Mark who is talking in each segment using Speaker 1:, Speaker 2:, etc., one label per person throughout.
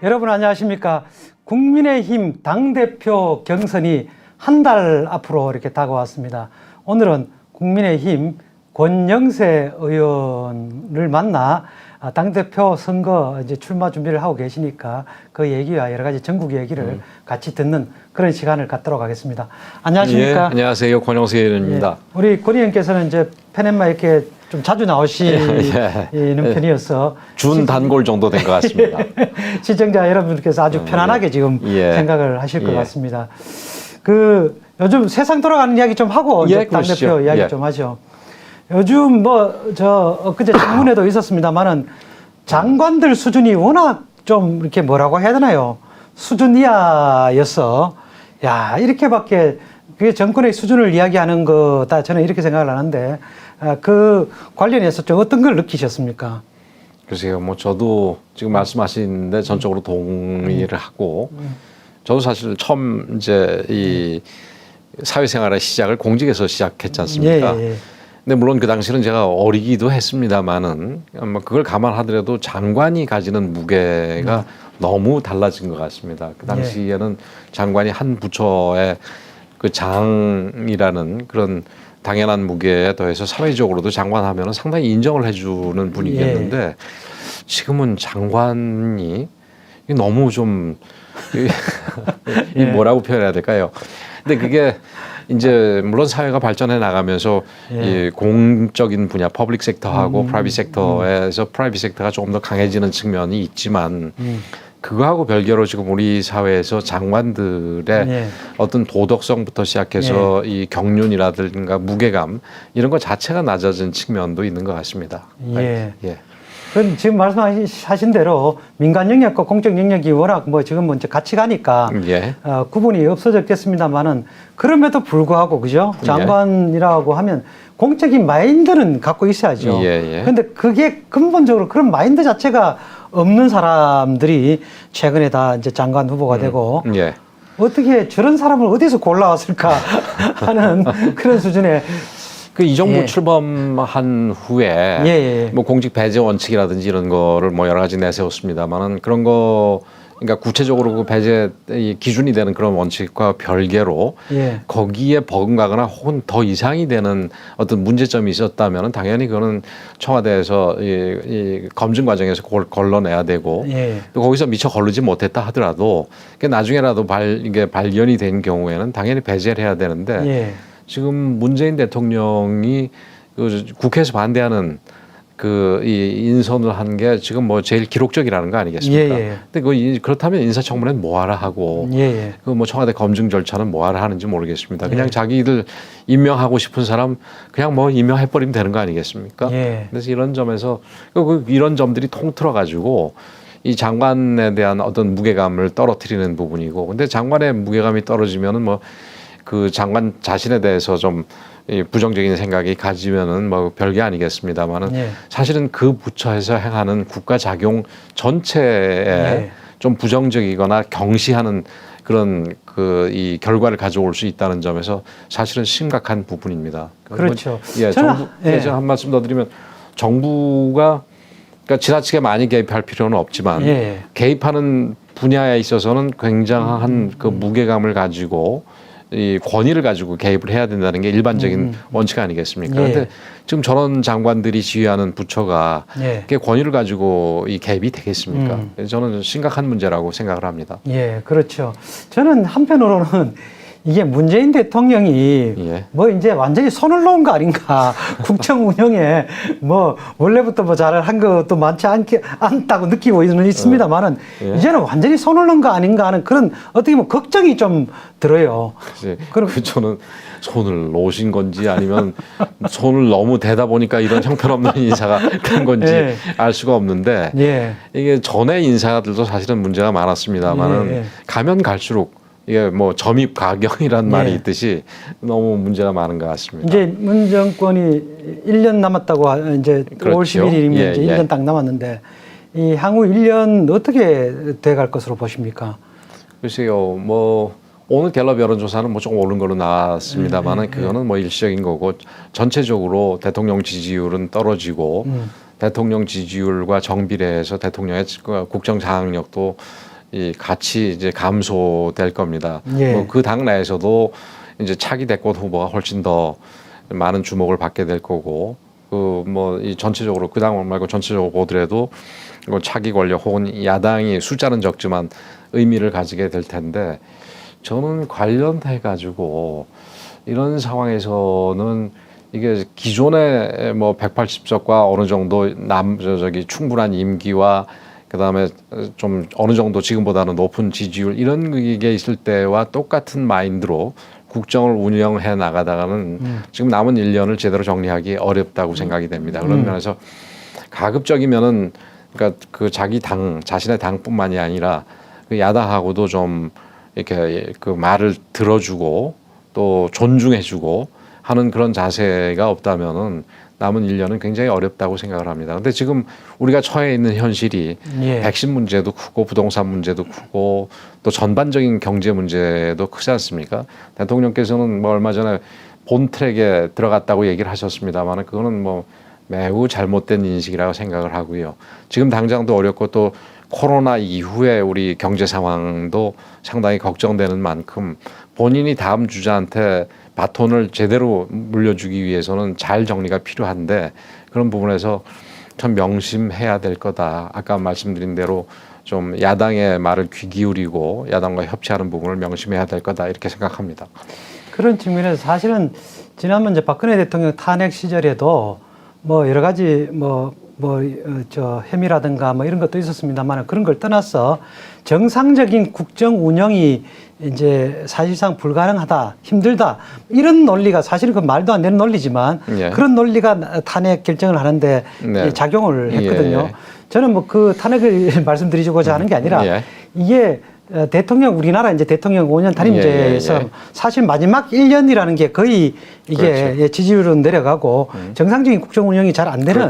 Speaker 1: 여러분 안녕하십니까. 국민의힘 당대표 경선이 한 달 앞으로 이렇게 다가왔습니다. 오늘은 국민의힘 권영세 의원을 만나 당대표 선거 이제 출마 준비를 하고 계시니까 그 얘기와 여러 가지 전국 얘기를 같이 듣는 그런 시간을 갖도록 하겠습니다. 안녕하십니까.
Speaker 2: 예, 안녕하세요. 권영세 의원입니다.
Speaker 1: 예, 우리 권 의원께서는 이제 팬엠마 이렇게 좀 자주 나오시는 편이어서
Speaker 2: 준 단골 정도 된 것 같습니다.
Speaker 1: 시청자 여러분께서 아주 편안하게 지금 생각을 하실 것 같습니다. 그 요즘 세상 돌아가는 이야기 좀 하고 이제 당대표 이야기 좀 하죠. 요즘 엊그제 청문회도 있었습니다만은 장관들 수준이 워낙 좀 이렇게 뭐라고 해야 되나요? 수준 이하여서 야 이렇게밖에 그게 정권의 수준을 이야기하는 거다 저는 이렇게 생각을 하는데 그 관련해서 좀 어떤 걸 느끼셨습니까?
Speaker 2: 글쎄요, 뭐 저도 지금 말씀하시는데 전적으로 동의를 하고 저도 사실 처음 이제 이 사회생활의 시작을 공직에서 시작했지 않습니까? 근데 물론 그 당시는 제가 어리기도 했습니다만은 뭐 그걸 감안하더라도 장관이 가지는 무게가 너무 달라진 것 같습니다. 그 당시에는 장관이 한 부처의 그 장이라는 그런 당연한 무게에 더해서 사회적으로도 장관 하면은 상당히 인정을 해주는 분위기였는데 지금은 장관이 너무 좀 이 뭐라고 표현해야 될까요? 근데 그게 이제 물론 사회가 발전해 나가면서 이 공적인 분야, 퍼블릭 섹터하고 프라이빗 섹터에서 프라이빗 섹터가 조금 더 강해지는 측면이 있지만 그거하고 별개로 지금 우리 사회에서 장관들의 어떤 도덕성부터 시작해서 이 경륜이라든가 무게감 이런 것 자체가 낮아진 측면도 있는 것 같습니다.
Speaker 1: 그럼 지금 말씀하신 대로 민간 영역과 공적 영역이 워낙 뭐 지금 이제 같이 가니까 구분이 없어졌겠습니다만은 그럼에도 불구하고 그죠? 장관이라고 하면 공적인 마인드는 갖고 있어야죠. 그런데 그게 근본적으로 그런 마인드 자체가 없는 사람들이 최근에 다 이제 장관 후보가 되고 어떻게 저런 사람을 어디서 골라왔을까 하는 그런 수준의
Speaker 2: 그 이 정부 출범한 후에 뭐 공직 배제 원칙이라든지 이런 거를 뭐 여러 가지 내세웠습니다만은 그런 거 그러니까 구체적으로 그 배제 기준이 되는 그런 원칙과 별개로 거기에 버금가거나 혹은 더 이상이 되는 어떤 문제점이 있었다면은 당연히 그거는 청와대에서 이 검증 과정에서 그걸 걸러내야 되고 또 거기서 미처 걸르지 못했다 하더라도 나중에라도 이게 발견이 된 경우에는 당연히 배제를 해야 되는데 지금 문재인 대통령이 그 국회에서 반대하는 그 이 인선을 한 게 지금 뭐 제일 기록적이라는 거 아니겠습니까? 근데 그렇다면 인사청문회는 뭐하라 하고 그 뭐 청와대 검증 절차는 뭐하라 하는지 모르겠습니다. 그냥 자기들 임명하고 싶은 사람 그냥 뭐 임명해버리면 되는 거 아니겠습니까? 그래서 이런 점에서 이런 점들이 통틀어 가지고 이 장관에 대한 어떤 무게감을 떨어뜨리는 부분이고, 근데 장관의 무게감이 떨어지면은 뭐 그 장관 자신에 대해서 좀 부정적인 생각이 가지면은 뭐 별게 아니겠습니다만은 사실은 그 부처에서 행하는 국가 작용 전체에 좀 부정적이거나 경시하는 그런 그 이 결과를 가져올 수 있다는 점에서 사실은 심각한 부분입니다.
Speaker 1: 그렇죠.
Speaker 2: 정부 제가 한 말씀 더 드리면 정부가 그러니까 지나치게 많이 개입할 필요는 없지만 개입하는 분야에 있어서는 굉장한 그 무게감을 가지고 이 권위를 가지고 개입을 해야 된다는 게 일반적인 원칙 아니겠습니까? 그런데 지금 저런 장관들이 지휘하는 부처가 그게 권위를 가지고 이 개입이 되겠습니까? 저는 심각한 문제라고 생각을 합니다.
Speaker 1: 그렇죠. 저는 한편으로는 이게 문재인 대통령이 뭐 이제 완전히 손을 놓은 거 아닌가. 국정 운영에 뭐 원래부터 뭐 잘한 것도 많지 않다고 느끼고 있습니다만은 이제는 완전히 손을 놓은 거 아닌가 하는 그런 어떻게 보면 걱정이 좀 들어요.
Speaker 2: 저는 손을 놓으신 건지 아니면 손을 너무 대다 보니까 이런 형편없는 인사가 된 건지 알 수가 없는데 이게 전에 인사들도 사실은 문제가 많았습니다만은 가면 갈수록 이게 뭐 점입 가경이란 말이 있듯이 너무 문제가 많은 것 같습니다.
Speaker 1: 이제 문 정권이 1년 남았다고 이제 5월 11일이면 이제 1년 딱 남았는데 이 향후 1년 어떻게 돼갈 것으로 보십니까?
Speaker 2: 글쎄요, 뭐 오늘 갤럽 여론조사는 뭐 조금 오른 걸로 나왔습니다만은 그거는 뭐 일시적인 거고 전체적으로 대통령 지지율은 떨어지고 대통령 지지율과 정비례해서 대통령의 국정 장악력도 같이 이제 감소될 겁니다. 뭐 그 당 내에서도 이제 차기 대권 후보가 훨씬 더 많은 주목을 받게 될 거고, 그 뭐 이 전체적으로 그 당 말고 전체적으로 보더라도 차기 권력 혹은 야당이 숫자는 적지만 의미를 가지게 될 텐데, 저는 관련해 가지고 이런 상황에서는 이게 기존의 뭐 180석과 어느 정도 충분한 임기와 그다음에 좀 어느 정도 지금보다는 높은 지지율 이런 게 있을 때와 똑같은 마인드로 국정을 운영해 나가다가는 지금 남은 1년을 제대로 정리하기 어렵다고 생각이 됩니다. 그런 면에서 가급적이면은 그러니까 그 자기 당 자신의 당뿐만이 아니라 그 야당하고도 좀 이렇게 그 말을 들어주고 또 존중해주고 하는 그런 자세가 없다면은 남은 1년은 굉장히 어렵다고 생각을 합니다. 근데 지금 우리가 처해 있는 현실이 백신 문제도 크고 부동산 문제도 크고 또 전반적인 경제 문제도 크지 않습니까? 대통령께서는 뭐 얼마 전에 본 트랙에 들어갔다고 얘기를 하셨습니다만 그거는 뭐 매우 잘못된 인식이라고 생각을 하고요. 지금 당장도 어렵고 또 코로나 이후에 우리 경제 상황도 상당히 걱정되는 만큼 본인이 다음 주자한테 바톤을 제대로 물려주기 위해서는 잘 정리가 필요한데 그런 부분에서 참 명심해야 될 거다. 아까 말씀드린 대로 좀 야당의 말을 귀 기울이고 야당과 협치하는 부분을 명심해야 될 거다 이렇게 생각합니다.
Speaker 1: 그런 측면에서 사실은 지난번 이제 박근혜 대통령 탄핵 시절에도 뭐 여러 가지 저 혐의라든가 뭐 이런 것도 있었습니다만 그런 걸 떠나서 정상적인 국정 운영이 이제 사실상 불가능하다, 힘들다 이런 논리가 사실은 그 말도 안 되는 논리지만 그런 논리가 탄핵 결정을 하는데 작용을 했거든요. 저는 뭐 그 탄핵을 말씀드리고자 하는 게 아니라 이게 대통령 우리나라 이제 대통령 5년 단임제에서 사실 마지막 1년이라는 게 거의 이게 지지율은 내려가고 정상적인 국정 운영이 잘 안 되는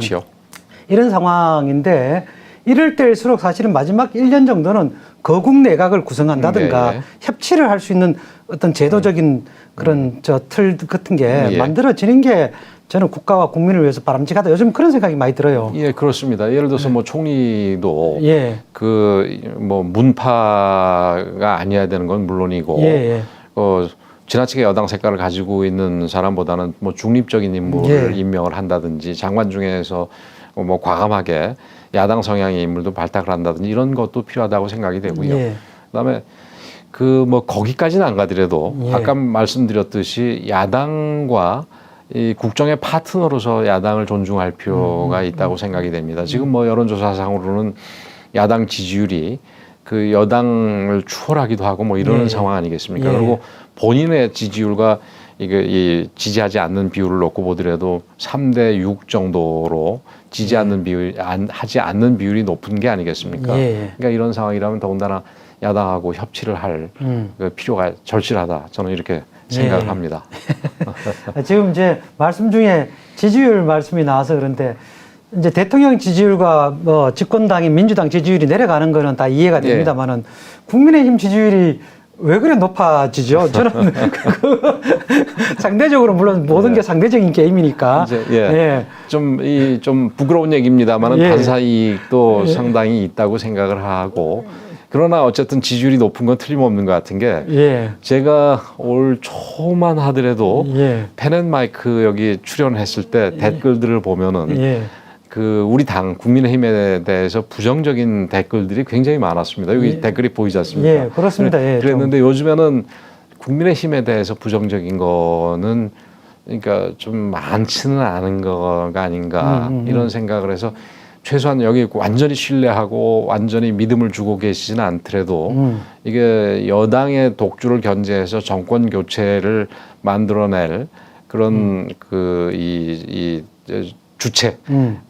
Speaker 1: 이런 상황인데 이럴 때일수록 사실은 마지막 1년 정도는 거국 내각을 구성한다든가 협치를 할 수 있는 어떤 제도적인 그런 저 틀 같은 게 만들어지는 게 저는 국가와 국민을 위해서 바람직하다. 요즘 그런 생각이 많이 들어요.
Speaker 2: 예, 그렇습니다. 예를 들어서 뭐 총리도 그 뭐 문파가 아니어야 되는 건 물론이고 지나치게 여당 색깔을 가지고 있는 사람보다는 뭐 중립적인 인물을 임명을 한다든지 장관 중에서 뭐 과감하게 야당 성향의 인물도 발탁을 한다든지 이런 것도 필요하다고 생각이 되고요. 그다음에 그 뭐 거기까지는 안 가더라도 아까 말씀드렸듯이 야당과 이 국정의 파트너로서 야당을 존중할 필요가 있다고 생각이 됩니다. 지금 뭐 여론조사상으로는 야당 지지율이 그 여당을 추월하기도 하고 뭐 이러는 상황 아니겠습니까? 그리고 본인의 지지율과 이 지지하지 않는 비율을 놓고 보더라도 3대 6 정도로 하지 않는 비율이 높은 게 아니겠습니까? 그러니까 이런 상황이라면 더군다나 야당하고 협치를 할 그 필요가 절실하다. 저는 이렇게 생각을 합니다.
Speaker 1: 지금 이제 말씀 중에 지지율 말씀이 나와서 그런데 이제 대통령 지지율과 뭐 집권당인 민주당 지지율이 내려가는 거는 다 이해가 됩니다만은 국민의힘 지지율이 왜 그래 높아지죠? 저는 상대적으로 물론 모든 게 상대적인 게임이니까.
Speaker 2: 좀 부끄러운 얘기입니다만은 반사이익도 상당히 있다고 생각을 하고 그러나 어쨌든 지지율이 높은 건 틀림없는 것 같은 게 제가 올 초만 하더라도 펜앤마이크 여기 출연했을 때 댓글들을 보면은 그 우리 당 국민의힘에 대해서 부정적인 댓글들이 굉장히 많았습니다. 여기 댓글이 보이지 않습니까?
Speaker 1: 그렇습니다.
Speaker 2: 그랬는데 요즘에는 국민의힘에 대해서 부정적인 거는 그러니까 좀 많지는 않은 거가 아닌가 이런 생각을 해서 최소한 여기 완전히 신뢰하고 완전히 믿음을 주고 계시지는 않더라도 이게 여당의 독주를 견제해서 정권 교체를 만들어낼 그런 이 주체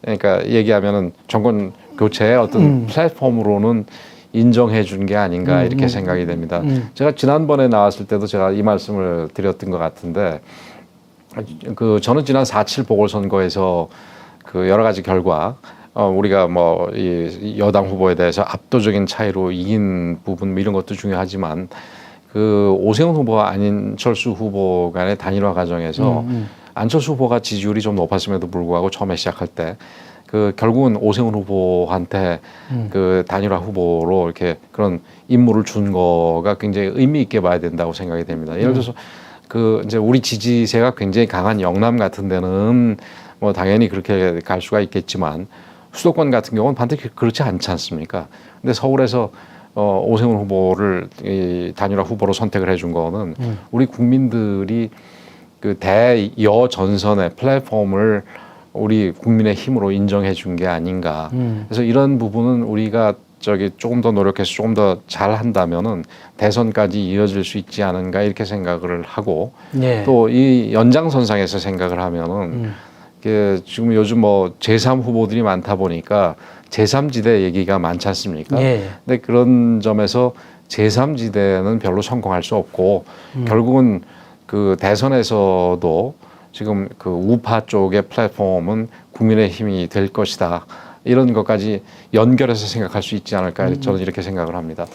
Speaker 2: 그러니까 얘기하면은 정권 교체의 어떤 플랫폼으로는 인정해 준 게 아닌가 이렇게 생각이 됩니다. 제가 지난번에 나왔을 때도 제가 이 말씀을 드렸던 것 같은데 그 저는 지난 4.7 보궐선거에서 그 여러 가지 결과 우리가 뭐 이 여당 후보에 대해서 압도적인 차이로 이긴 부분 뭐 이런 것도 중요하지만 그 오세훈 후보와 안철수 후보 간의 단일화 과정에서 안철수 후보가 지지율이 좀 높았음에도 불구하고 처음에 시작할 때 그 결국은 오세훈 후보한테 그 단일화 후보로 이렇게 그런 임무를 준 거가 굉장히 의미 있게 봐야 된다고 생각이 됩니다. 예를 들어서 그 이제 우리 지지세가 굉장히 강한 영남 같은 데는 뭐 당연히 그렇게 갈 수가 있겠지만 수도권 같은 경우는 반드시 그렇지 않지 않습니까? 근데 서울에서 오세훈 후보를 이 단일화 후보로 선택을 해준 거는 우리 국민들이 그 대여 전선의 플랫폼을 우리 국민의 힘으로 인정해 준 게 아닌가. 그래서 이런 부분은 우리가 조금 더 노력해서 조금 더 잘 한다면은 대선까지 이어질 수 있지 않은가 이렇게 생각을 하고
Speaker 1: 예.
Speaker 2: 또 이 연장선상에서 생각을 하면은 지금 요즘 뭐 제3 후보들이 많다 보니까 제3지대 얘기가 많지 않습니까?
Speaker 1: 예.
Speaker 2: 근데 그런 점에서 제3지대는 별로 성공할 수 없고 결국은 그 대선에서도 지금 그 우파 쪽의 플랫폼은 국민의힘이 될 것이다. 이런 것까지 연결해서 생각할 수 있지 않을까 저는 이렇게 생각을 합니다.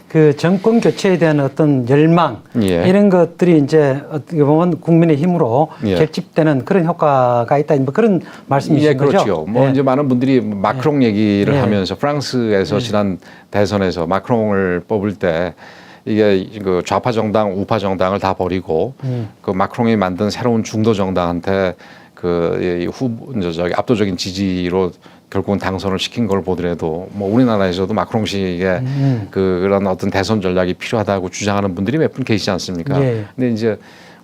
Speaker 1: 그 정권 교체에 대한 어떤 열망
Speaker 2: 예.
Speaker 1: 이런 것들이 이제 어떻게 보면 국민의 힘으로
Speaker 2: 예.
Speaker 1: 결집되는 그런 효과가 있다. 뭐 그런 말씀이신
Speaker 2: 예,
Speaker 1: 거죠?
Speaker 2: 그렇죠. 뭐
Speaker 1: 예.
Speaker 2: 이제 많은 분들이 마크롱 얘기를 하면서 프랑스에서 지난 대선에서 마크롱을 뽑을 때 이게 그 좌파 정당, 우파 정당을 다 버리고 그 마크롱이 만든 새로운 중도 정당한테 그 저기 압도적인 지지로 결국은 당선을 시킨 걸 보더라도 뭐 우리나라에서도 마크롱식의 그런 어떤 대선 전략이 필요하다고 주장하는 분들이 몇 분 계시지 않습니까?
Speaker 1: 예.
Speaker 2: 근데 이제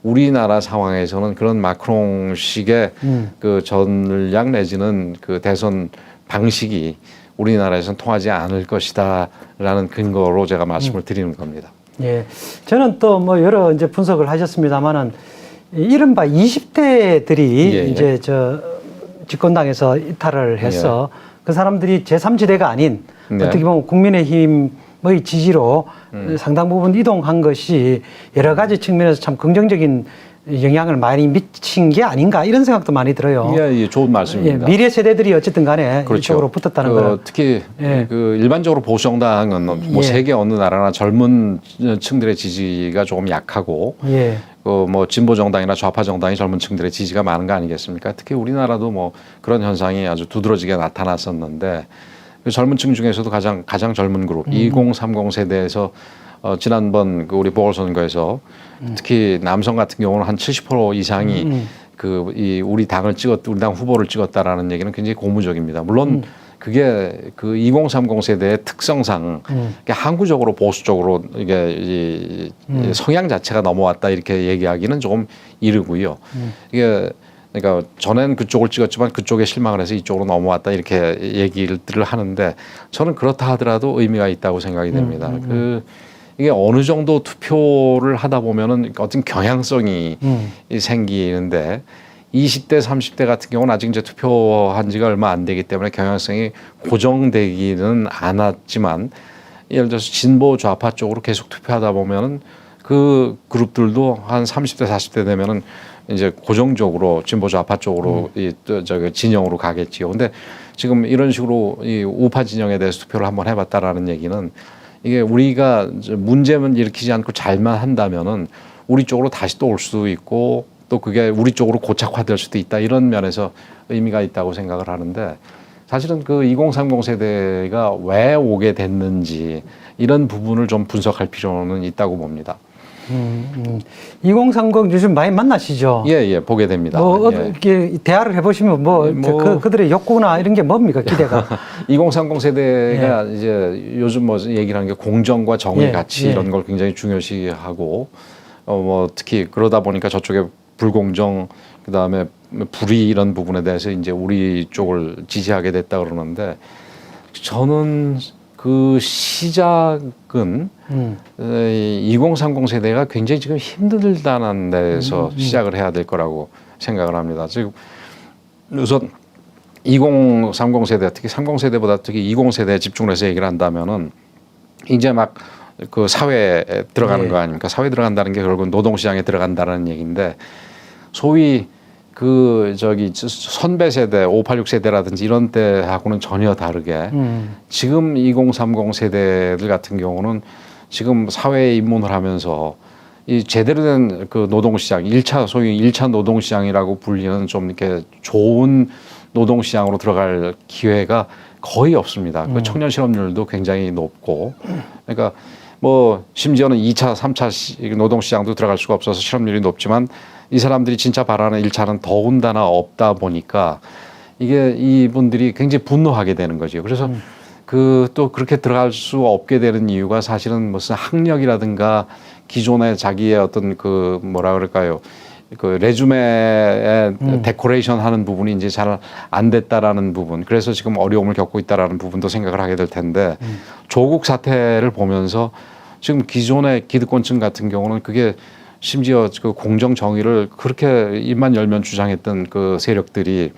Speaker 2: 우리나라 상황에서는 그런 마크롱식의 그 전략 내지는 그 대선 방식이 우리나라에서는 통하지 않을 것이다라는 근거로 제가 말씀을 드리는 겁니다.
Speaker 1: 예. 저는 또 뭐 여러 이제 분석을 하셨습니다만은 이른바 20대들이
Speaker 2: 예, 예.
Speaker 1: 이제 집권당에서 이탈을 해서 그 사람들이 제3지대가 아닌
Speaker 2: 네.
Speaker 1: 어떻게 보면 국민의힘의 지지로 상당 부분 이동한 것이 여러 가지 측면에서 참 긍정적인 영향을 많이 미친 게 아닌가 이런 생각도 많이 들어요.
Speaker 2: 예, 예, 좋은 말씀입니다.
Speaker 1: 예, 미래 세대들이 어쨌든 간에
Speaker 2: 그렇죠.
Speaker 1: 이쪽으로 붙었다는 거는
Speaker 2: 특히
Speaker 1: 예.
Speaker 2: 그 일반적으로 보수 정당은 뭐
Speaker 1: 예.
Speaker 2: 세계 어느 나라나 젊은 층들의 지지가 조금 약하고
Speaker 1: 예.
Speaker 2: 그 뭐 진보 정당이나 좌파 정당이 젊은 층들의 지지가 많은 거 아니겠습니까? 특히 우리나라도 뭐 그런 현상이 아주 두드러지게 나타났었는데 그 젊은 층 중에서도 가장 젊은 그룹 2030 세대에서 지난번 그 우리 보궐선거에서 특히 남성 같은 경우는 한 70% 이상이 그 이 우리 당 후보를 찍었다라는 얘기는 굉장히 고무적입니다. 물론 그게 그 2030 세대의 특성상 항구적으로 보수적으로 이게 이 성향 자체가 넘어왔다 이렇게 얘기하기는 조금 이르고요. 이게 그러니까 전엔 그쪽을 찍었지만 그쪽에 실망을 해서 이쪽으로 넘어왔다 이렇게 얘기를 하는데 저는 그렇다 하더라도 의미가 있다고 생각이 됩니다. 이게 어느 정도 투표를 하다 보면은 어떤 경향성이 생기는데 20대, 30대 같은 경우는 아직 이제 투표한 지가 얼마 안 되기 때문에 경향성이 고정되기는 않았지만 예를 들어서 진보 좌파 쪽으로 계속 투표하다 보면은 그 그룹들도 한 30대, 40대 되면은 이제 고정적으로 진보 좌파 쪽으로 저기 진영으로 가겠지요. 근데 지금 이런 식으로 이 우파 진영에 대해서 투표를 한번 해봤다라는 얘기는 이게 우리가 문제만 일으키지 않고 잘만 한다면은 우리 쪽으로 다시 또 올 수도 있고 또 그게 우리 쪽으로 고착화될 수도 있다 이런 면에서 의미가 있다고 생각을 하는데 사실은 그 2030 세대가 왜 오게 됐는지 이런 부분을 좀 분석할 필요는 있다고 봅니다.
Speaker 1: 2030 요즘 많이 만나시죠?
Speaker 2: 예, 보게 됩니다.
Speaker 1: 뭐
Speaker 2: 예.
Speaker 1: 이렇게 대화를 해보시면 그들의 욕구나 이런 게 뭡니까 기대가?
Speaker 2: 2030 세대가 이제 요즘 뭐 얘기를 하는 게 공정과 정의 가치 이런 걸 굉장히 중요시하고 뭐 특히 그러다 보니까 저쪽에 불공정 그다음에 불의 이런 부분에 대해서 이제 우리 쪽을 지지하게 됐다 그러는데 저는 그 시작은 2030 세대가 굉장히 지금 힘들다는 데서 시작을 해야 될 거라고 생각을 합니다. 지금 우선 2030 세대 특히 30 세대보다 특히 20 세대에 집중을 해서 얘기를 한다면은 이제 막 그 사회에 들어가는 거 아닙니까? 사회에 들어간다는 게 결국은 노동시장에 들어간다는 얘기인데 소위 그 선배 세대 586 세대라든지 이런 때하고는 전혀 다르게 지금 2030 세대들 같은 경우는 지금 사회에 입문을 하면서 이 제대로 된 그 노동시장, 소위 1차 노동시장이라고 불리는 좀 이렇게 좋은 노동시장으로 들어갈 기회가 거의 없습니다. 그 청년 실업률도 굉장히 높고, 그러니까 뭐 심지어는 2차, 3차 노동시장도 들어갈 수가 없어서 실업률이 높지만 이 사람들이 진짜 바라는 1차는 더군다나 없다 보니까 이게 이분들이 굉장히 분노하게 되는 거죠. 그래서 그 또 그렇게 들어갈 수 없게 되는 이유가 사실은 무슨 학력이라든가 기존의 자기의 어떤 그 뭐라 그럴까요? 그 레주메에 데코레이션 하는 부분이 이제 잘 안 됐다라는 부분. 그래서 지금 어려움을 겪고 있다라는 부분도 생각을 하게 될 텐데 조국 사태를 보면서 지금 기존의 기득권층 같은 경우는 그게 심지어 그 공정 정의를 그렇게 입만 열면 주장했던 그 세력들이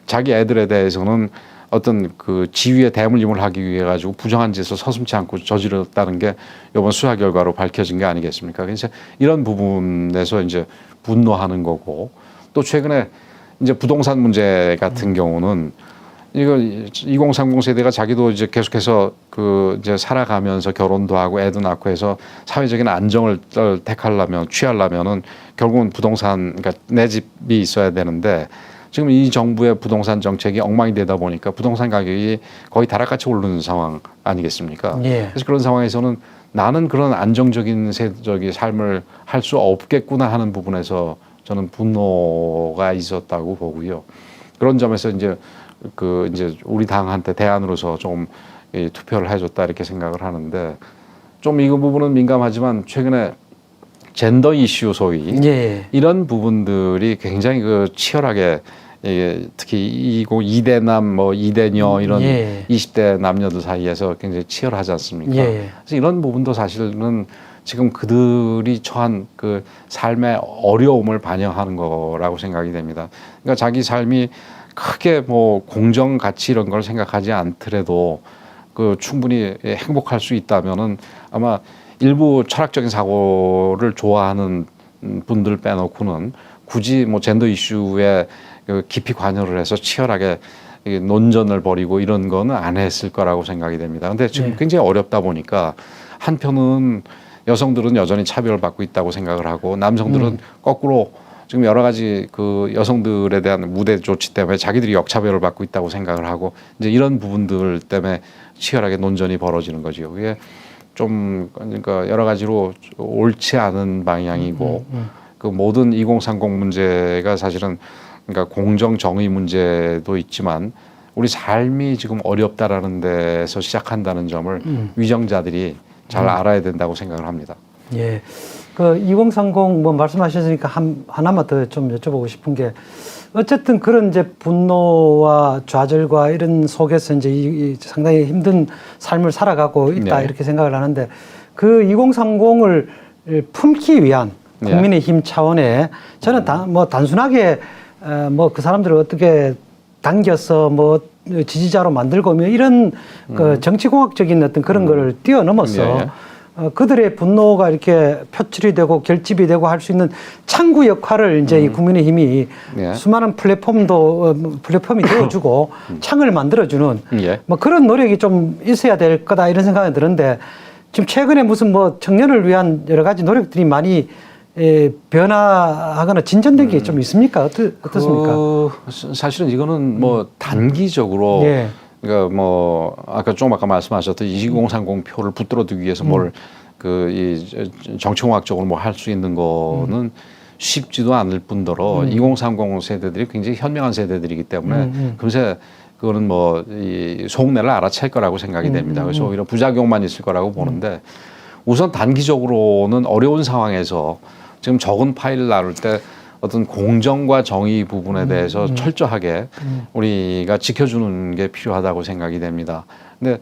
Speaker 2: 자기 애들에 대해서는 어떤 그 지위의 대물림을 하기 위해 가지고 부정한 짓을 서슴지 않고 저질렀다는 게 이번 수사 결과로 밝혀진 게 아니겠습니까? 그래서 이런 부분에서 이제 분노하는 거고 또 최근에 이제 부동산 문제 같은 경우는 이거 2030 세대가 자기도 이제 계속해서 그 이제 살아가면서 결혼도 하고 애도 낳고 해서 사회적인 안정을 취하려면은 결국은 부동산 그러니까 내 집이 있어야 되는데 지금 이 정부의 부동산 정책이 엉망이 되다 보니까 부동산 가격이 거의 다락같이 오르는 상황 아니겠습니까?
Speaker 1: 예.
Speaker 2: 그래서 그런 상황에서는 나는 그런 안정적인 삶을 할 수 없겠구나 하는 부분에서 저는 분노가 있었다고 보고요. 그런 점에서 이제 우리 당한테 대안으로서 좀 투표를 해줬다 이렇게 생각을 하는데 좀 이 부분은 민감하지만 최근에 젠더 이슈 소위
Speaker 1: 예.
Speaker 2: 이런 부분들이 굉장히 그 치열하게 특히 2대남 뭐 2대녀 이런 20대 남녀들 사이에서 굉장히 치열하지 않습니까? 그래서 이런 부분도 사실은 지금 그들이 처한 그 삶의 어려움을 반영하는 거라고 생각이 됩니다. 그러니까 자기 삶이 크게 뭐 공정 가치 이런 걸 생각하지 않더라도 그 충분히 행복할 수 있다면은 아마 일부 철학적인 사고를 좋아하는 분들 빼놓고는 굳이 뭐 젠더 이슈에 깊이 관여를 해서 치열하게 논전을 벌이고 이런 거는 안 했을 거라고 생각이 됩니다. 근데 지금 굉장히 어렵다 보니까 한편은 여성들은 여전히 차별을 받고 있다고 생각을 하고 남성들은 거꾸로 지금 여러 가지 그 여성들에 대한 무대 조치 때문에 자기들이 역차별을 받고 있다고 생각을 하고 이제 이런 부분들 때문에 치열하게 논전이 벌어지는 거죠. 그게 좀 그러니까 여러 가지로 옳지 않은 방향이고 그 모든 2030 문제가 사실은 그러니까 공정 정의 문제도 있지만 우리 삶이 지금 어렵다라는 데서 시작한다는 점을 위정자들이 잘 알아야 된다고 생각을 합니다.
Speaker 1: 예. 그 2030 뭐 말씀하셨으니까 하나만 더 좀 여쭤보고 싶은 게 어쨌든 그런 이제 분노와 좌절과 이런 속에서 이제 상당히 힘든 삶을 살아가고 있다 이렇게 생각을 하는데 그 2030을 품기 위한 국민의힘 차원에 저는 뭐 단순하게 뭐 그 사람들을 어떻게 당겨서 뭐 지지자로 만들고 뭐 이런 그 정치공학적인 어떤 그런 거를 뛰어넘어서 그들의 분노가 이렇게 표출이 되고 결집이 되고 할 수 있는 창구 역할을 이제 이 국민의힘이 수많은 플랫폼이 되어주고 창을 만들어주는 뭐 그런 노력이 좀 있어야 될 거다 이런 생각이 드는데 지금 최근에 무슨 뭐 청년을 위한 여러 가지 노력들이 많이 변화하거나 진전된 게 좀 있습니까? 어떻습니까?
Speaker 2: 사실은 이거는 뭐 단기적으로 그러니까 뭐 아까 말씀하셨던 2030 표를 붙들어두기 위해서 뭘 그 이 정치공학적으로 뭐 할 수 있는 거는 쉽지도 않을 뿐더러 2030 세대들이 굉장히 현명한 세대들이기 때문에 금세 그거는 뭐 이 속내를 알아챌 거라고 생각이 됩니다. 그래서 오히려 부작용만 있을 거라고 보는데 우선 단기적으로는 어려운 상황에서 지금 적은 파일을 나눌 때 어떤 공정과 정의 부분에 대해서 철저하게 우리가 지켜주는 게 필요하다고 생각이 됩니다. 근데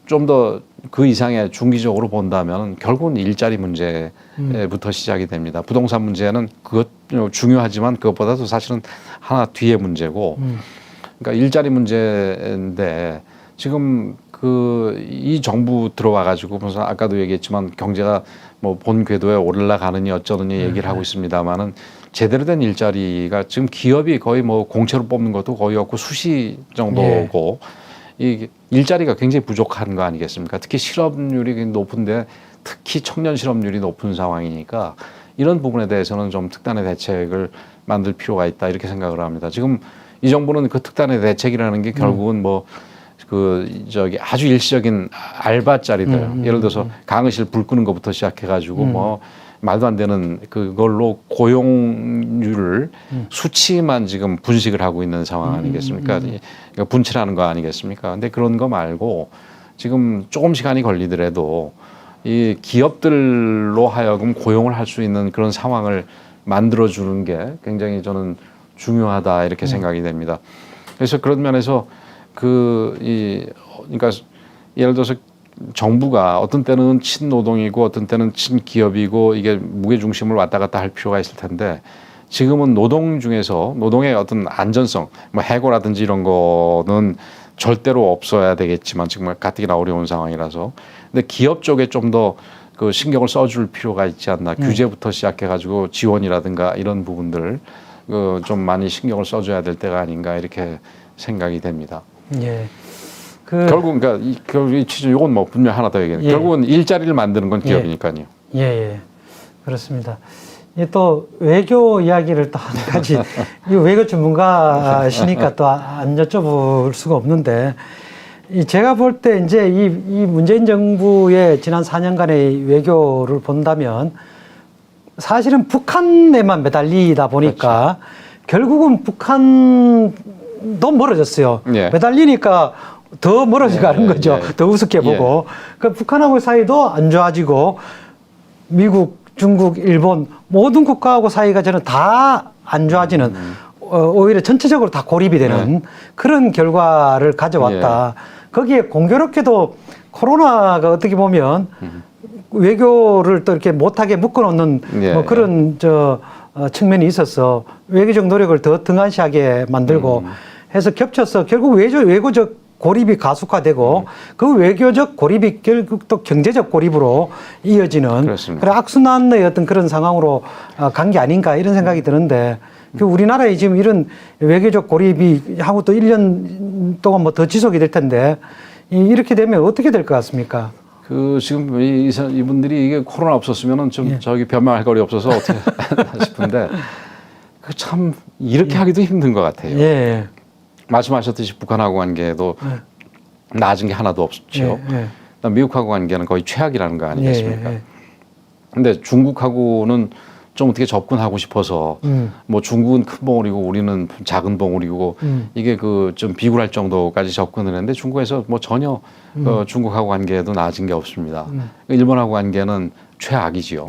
Speaker 2: 좀 더 그 이상의 중기적으로 본다면 결국은 일자리 문제부터 시작이 됩니다. 부동산 문제는 그것 중요하지만 그것보다도 사실은 하나 뒤에 문제고 그러니까 일자리 문제인데 지금 이 정부 들어와 가지고 무슨 아까도 얘기했지만 경제가 뭐 본 궤도에 올라가느니 어쩌느니 얘기를 하고 있습니다만은 제대로 된 일자리가 지금 기업이 거의 뭐 공채로 뽑는 것도 거의 없고 수시 정도고 이 일자리가 굉장히 부족한 거 아니겠습니까? 특히 실업률이 높은데 특히 청년 실업률이 높은 상황이니까 이런 부분에 대해서는 좀 특단의 대책을 만들 필요가 있다 이렇게 생각을 합니다. 지금 이 정부는 그 특단의 대책이라는 게 결국은 아주 일시적인 알바자리들 예를 들어서 강의실 불 끄는 것부터 시작해가지고 뭐 말도 안 되는 그걸로 고용률을 수치만 지금 분식을 하고 있는 상황 아니겠습니까? 분칠하는 거 아니겠습니까? 근데 그런 거 말고 지금 조금 시간이 걸리더라도 이 기업들로 하여금 고용을 할 수 있는 그런 상황을 만들어주는 게 굉장히 저는 중요하다 이렇게 생각이 됩니다. 그래서 그런 면에서 그러니까 예를 들어서 정부가 어떤 때는 친노동이고 어떤 때는 친기업이고 이게 무게중심을 왔다 갔다 할 필요가 있을 텐데 지금은 노동 중에서 노동의 어떤 안전성, 뭐 해고라든지 이런 거는 절대로 없어야 되겠지만 지금 가뜩이나 어려운 상황이라서 근데 기업 쪽에 좀 더 그 신경을 써줄 필요가 있지 않나 규제부터 시작해가지고 지원이라든가 이런 부분들 좀 많이 신경을 써줘야 될 때가 아닌가 이렇게 생각이 됩니다.
Speaker 1: 예.
Speaker 2: 결국 그러니까 이건 뭐 분명 하나 더 얘기해요. 결국은 일자리를 만드는 건 기업이니까요.
Speaker 1: 예, 그렇습니다. 또 외교 이야기를 또 한 가지 이 외교 전문가시니까 또 안 여쭤볼 수가 없는데 제가 볼 때 이제 이 문재인 정부의 지난 4년간의 외교를 본다면 사실은 북한에만 매달리다 보니까 결국은 북한도 멀어졌어요. 매달리니까 더 멀어져가는 거죠. 더 우습게 보고. 그러니까 북한하고의 사이도 안 좋아지고 미국, 중국, 일본 모든 국가하고 사이가 저는 다 안 좋아지는 오히려 전체적으로 다 고립이 되는 그런 결과를 가져왔다. 거기에 공교롭게도 코로나가 어떻게 보면 외교를 또 이렇게 못하게 묶어놓는 뭐 그런 측면이 있어서 외교적 노력을 더 등한시하게 만들고 해서 겹쳐서 결국 외교적 고립이 가속화되고 그 외교적 고립이 결국 또 경제적 고립으로 이어지는 그런 악순환의 어떤 그런 상황으로 간 게 아닌가 이런 생각이 드는데 우리나라에 지금 이런 외교적 고립이 하고 또 1년 동안 뭐 더 지속이 될 텐데 이렇게 되면 어떻게 될 것 같습니까?
Speaker 2: 지금 이분들이 이게 코로나 없었으면은 좀 저기 변명할 거리 없어서 어떻게 싶은데 참 이렇게 하기도 힘든 것 같아요. 말씀하셨듯이 북한하고 관계도 나아진 게 하나도 없었죠. 미국하고 관계는 거의 최악이라는 거 아니겠습니까? 근데 중국하고는 좀 어떻게 접근하고 싶어서 뭐 중국은 큰 봉우리고 우리는 작은 봉우리고 이게 좀 비굴할 정도까지 접근을 했는데 중국에서 뭐 전혀 중국하고 관계도 나아진 게 없습니다. 일본하고 관계는 최악이지요.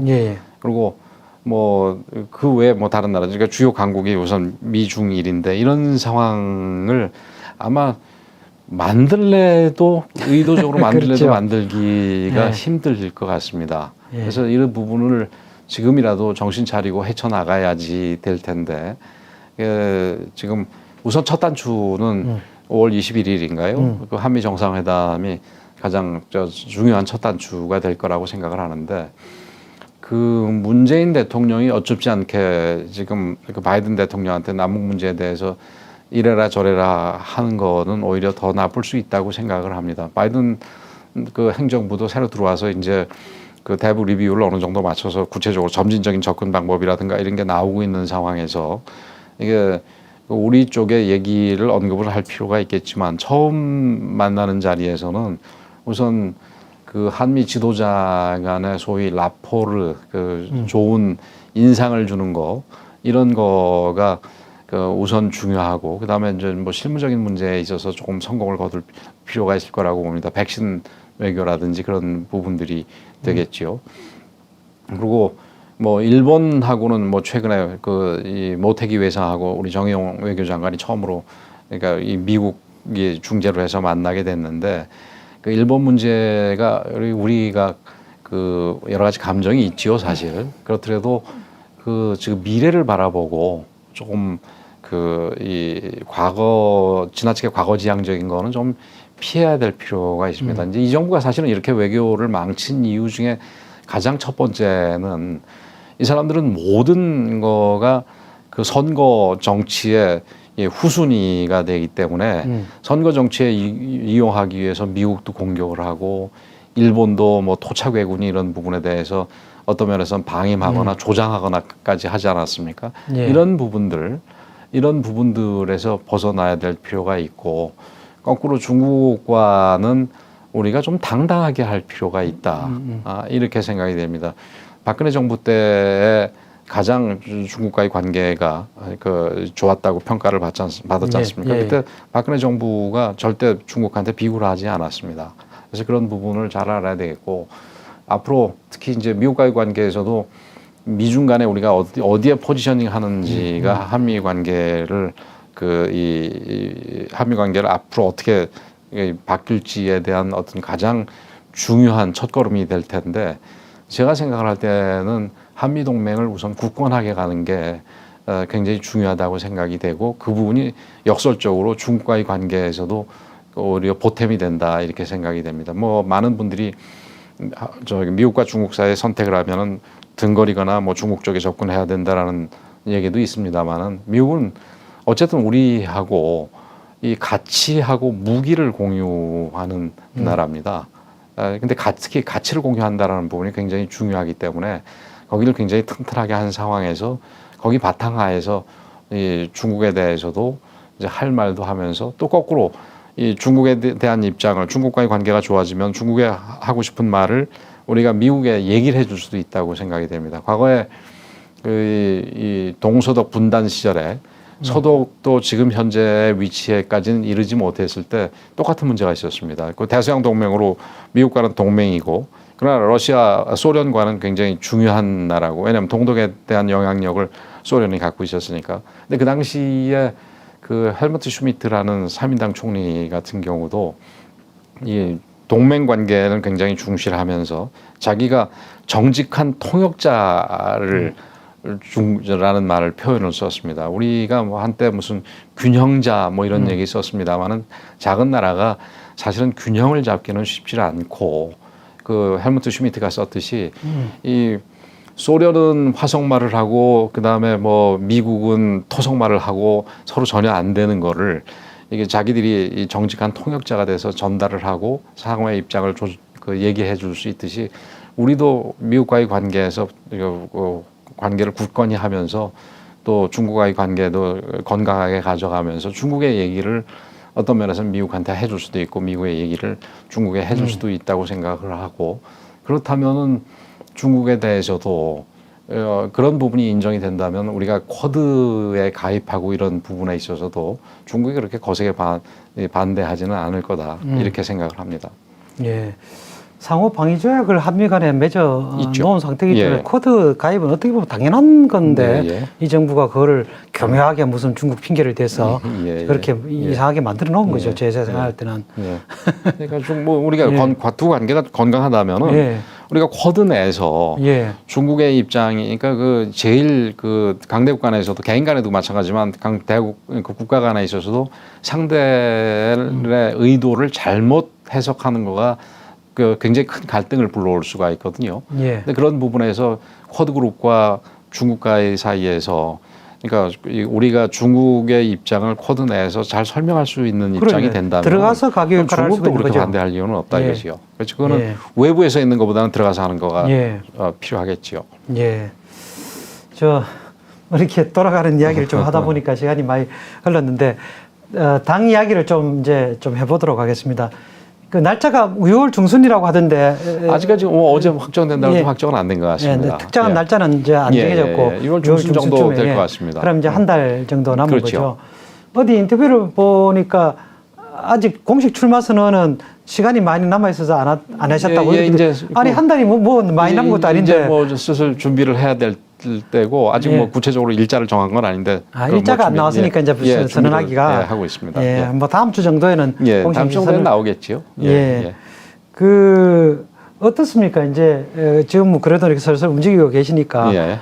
Speaker 2: 그리고 뭐 그 외에 뭐 다른 나라 그러니까 주요 강국이 우선 미중일인데 이런 상황을 아마 만들래도 의도적으로 만들래도 그렇죠. 만들기가 힘들 것 같습니다. 그래서 이런 부분을 지금이라도 정신 차리고 헤쳐나가야지 될 텐데 지금 우선 첫 단추는 5월 21일인가요? 그 한미 정상회담이 가장 중요한 첫 단추가 될 거라고 생각을 하는데 그 문재인 대통령이 어줍지 않게 지금 그 바이든 대통령한테 남북 문제에 대해서 이래라 저래라 하는 거는 오히려 더 나쁠 수 있다고 생각을 합니다. 바이든 그 행정부도 새로 들어와서 이제 그 대북 리뷰를 어느 정도 맞춰서 구체적으로 점진적인 접근 방법이라든가 이런 게 나오고 있는 상황에서 이게 우리 쪽의 얘기를 언급을 할 필요가 있겠지만 처음 만나는 자리에서는 우선 그 한미 지도자 간의 소위 라포르 좋은 인상을 주는 거 이런 거가 우선 중요하고 그다음에 이제 뭐 실무적인 문제에 있어서 조금 성공을 거둘 필요가 있을 거라고 봅니다. 백신 외교라든지 그런 부분들이 되겠지요. 그리고 뭐 일본하고는 뭐 최근에 이 모태기 외상하고 우리 정의용 외교장관이 처음으로 그러니까 이 미국이 중재로 해서 만나게 됐는데 그 일본 문제가 우리가 그 여러 가지 감정이 있지요, 사실. 그렇더라도 그 지금 미래를 바라보고 조금 이 지나치게 과거지향적인 거는 좀 피해야 될 필요가 있습니다. 이제 이 정부가 사실은 이렇게 외교를 망친 이유 중에 가장 첫 번째는 이 사람들은 모든 거가 그 선거 정치의 후순위가 되기 때문에 선거 정치에 이용하기 위해서 미국도 공격을 하고 일본도 뭐 토착 왜군이 이런 부분에 대해서 어떤 면에서는 방임하거나 조장하거나까지 하지 않았습니까? 이런 부분들에서 벗어나야 될 필요가 있고 거꾸로 중국과는 우리가 좀 당당하게 할 필요가 있다. 이렇게 생각이 됩니다. 박근혜 정부 때에 가장 중국과의 관계가 좋았다고 평가를 받았지 않습니까? 그때 박근혜 정부가 절대 중국한테 비굴 하지 않았습니다. 그래서 그런 부분을 잘 알아야 되겠고 앞으로 특히 이제 미국과의 관계에서도 미중 간에 우리가 어디에 포지셔닝 하는지가 한미 관계를 이 한미 관계를 앞으로 어떻게 바뀔지에 대한 어떤 가장 중요한 첫걸음이 될 텐데 제가 생각을 할 때는 한미 동맹을 우선 굳건하게 가는 게 굉장히 중요하다고 생각이 되고 그 부분이 역설적으로 중국과의 관계에서도 오히려 보탬이 된다 이렇게 생각이 됩니다. 뭐 많은 분들이 미국과 중국 사이에 선택을 하면은 등거리거나 뭐 중국 쪽에 접근해야 된다라는 얘기도 있습니다만은 미국은 어쨌든 우리하고 이 가치하고 무기를 공유하는 나라입니다. 근데 특히 가치를 공유한다라는 부분이 굉장히 중요하기 때문에 거기를 굉장히 튼튼하게 한 상황에서 거기 바탕하에서 이 중국에 대해서도 이제 할 말도 하면서 또 거꾸로 이 중국에 대한 입장을 중국과의 관계가 좋아지면 중국에 하고 싶은 말을 우리가 미국에 얘기를 해줄 수도 있다고 생각이 됩니다. 과거에 이 동서독 분단 시절에 서독도 지금 현재의 위치에까지는 이르지 못했을 때 똑같은 문제가 있었습니다. 그 대서양 동맹으로 미국과는 동맹이고 그러나 러시아, 소련과는 굉장히 중요한 나라고 왜냐하면 동독에 대한 영향력을 소련이 갖고 있었으니까. 근데 그 당시에 그 헬무트 슈미트라는 3인당 총리 같은 경우도 이 동맹 관계는 굉장히 중시하면서 자기가 정직한 통역자를 라는 말을 표현을 썼습니다. 우리가 뭐 한때 무슨 균형자 뭐 이런 얘기 썼습니다만은 작은 나라가 사실은 균형을 잡기는 쉽지 않고 그 헬무트 슈미트가 썼듯이 이 소련은 화성말을 하고 그 다음에 뭐 미국은 토성말을 하고 서로 전혀 안 되는 거를 이게 자기들이 이 정직한 통역자가 돼서 전달을 하고 상호의 입장을 얘기해 줄 수 있듯이 우리도 미국과의 관계에서 관계를 굳건히 하면서 또 중국과의 관계도 건강하게 가져가면서 중국의 얘기를 어떤 면에서는 미국한테 해줄 수도 있고 미국의 얘기를 중국에 해줄 수도 있다고 생각을 하고 그렇다면은 중국에 대해서도 그런 부분이 인정이 된다면 우리가 쿼드에 가입하고 이런 부분에 있어서도 중국이 그렇게 거세게 반대하지는 않을 거다 이렇게 생각을 합니다.
Speaker 1: 예. 상호 방위 조약을 한미 간에 맺어 놓은 상태이기 때문에 쿼드 가입은 어떻게 보면 당연한 건데 이 정부가 그거를 교묘하게 무슨 중국 핑계를 대서 그렇게 이상하게 만들어 놓은 거죠. 제 생각할 때는.
Speaker 2: 그러니까 좀 뭐 우리가 두 관계가 건강하다면은 우리가 쿼드 내에서 중국의 입장이 그러니까 그 제일 그 강대국 간에서도 개인 간에도 마찬가지지만 대국 그 국가 간에 있어서도 상대의 의도를 잘못 해석하는 거가 굉장히 큰 갈등을 불러올 수가 있거든요. 근데 그런 부분에서 쿼드 그룹과 중국과의 사이에서 그러니까 우리가 중국의 입장을 쿼드 내에서 잘 설명할 수 있는 입장이 된다면
Speaker 1: 들어가서 가격을
Speaker 2: 중국도 그렇게 반대할 이유는 없다 이것이요. 그렇죠. 그거는 외부에서 있는 것보다는 들어가서 하는 거가 필요하겠지요.
Speaker 1: 저 이렇게 돌아가는 이야기를 좀 하다 보니까 시간이 많이 흘렀는데 당 이야기를 좀 해보도록 하겠습니다. 그 날짜가 6월 중순이라고 하던데
Speaker 2: 아직까지 어제 확정된다고 해도 확정은 안 된 것 같습니다.
Speaker 1: 특정한 날짜는 이제 안 정해졌고
Speaker 2: 6월 중순 정도 될 것 같습니다.
Speaker 1: 그럼 이제 한 달 정도 남은 거죠. 어디 인터뷰를 보니까 아직 공식 출마 선언은 시간이 많이 남아 있어서 안 하셨다고.
Speaker 2: 이제
Speaker 1: 아니 한 달이 뭐 많이 남은 것도 아닌데.
Speaker 2: 이제 뭐 슬슬 준비를 해야 될 때고 아직 뭐 구체적으로 일자를 정한 건 아닌데.
Speaker 1: 일자가 안 나왔으니까 이제 선언하기가
Speaker 2: 하고 있습니다.
Speaker 1: 뭐 다음 주 정도에는
Speaker 2: 다음 주 정도에는 나오겠지요.
Speaker 1: 그 어떻습니까? 이제 지금 뭐 그래도 이렇게 슬슬 움직이고 계시니까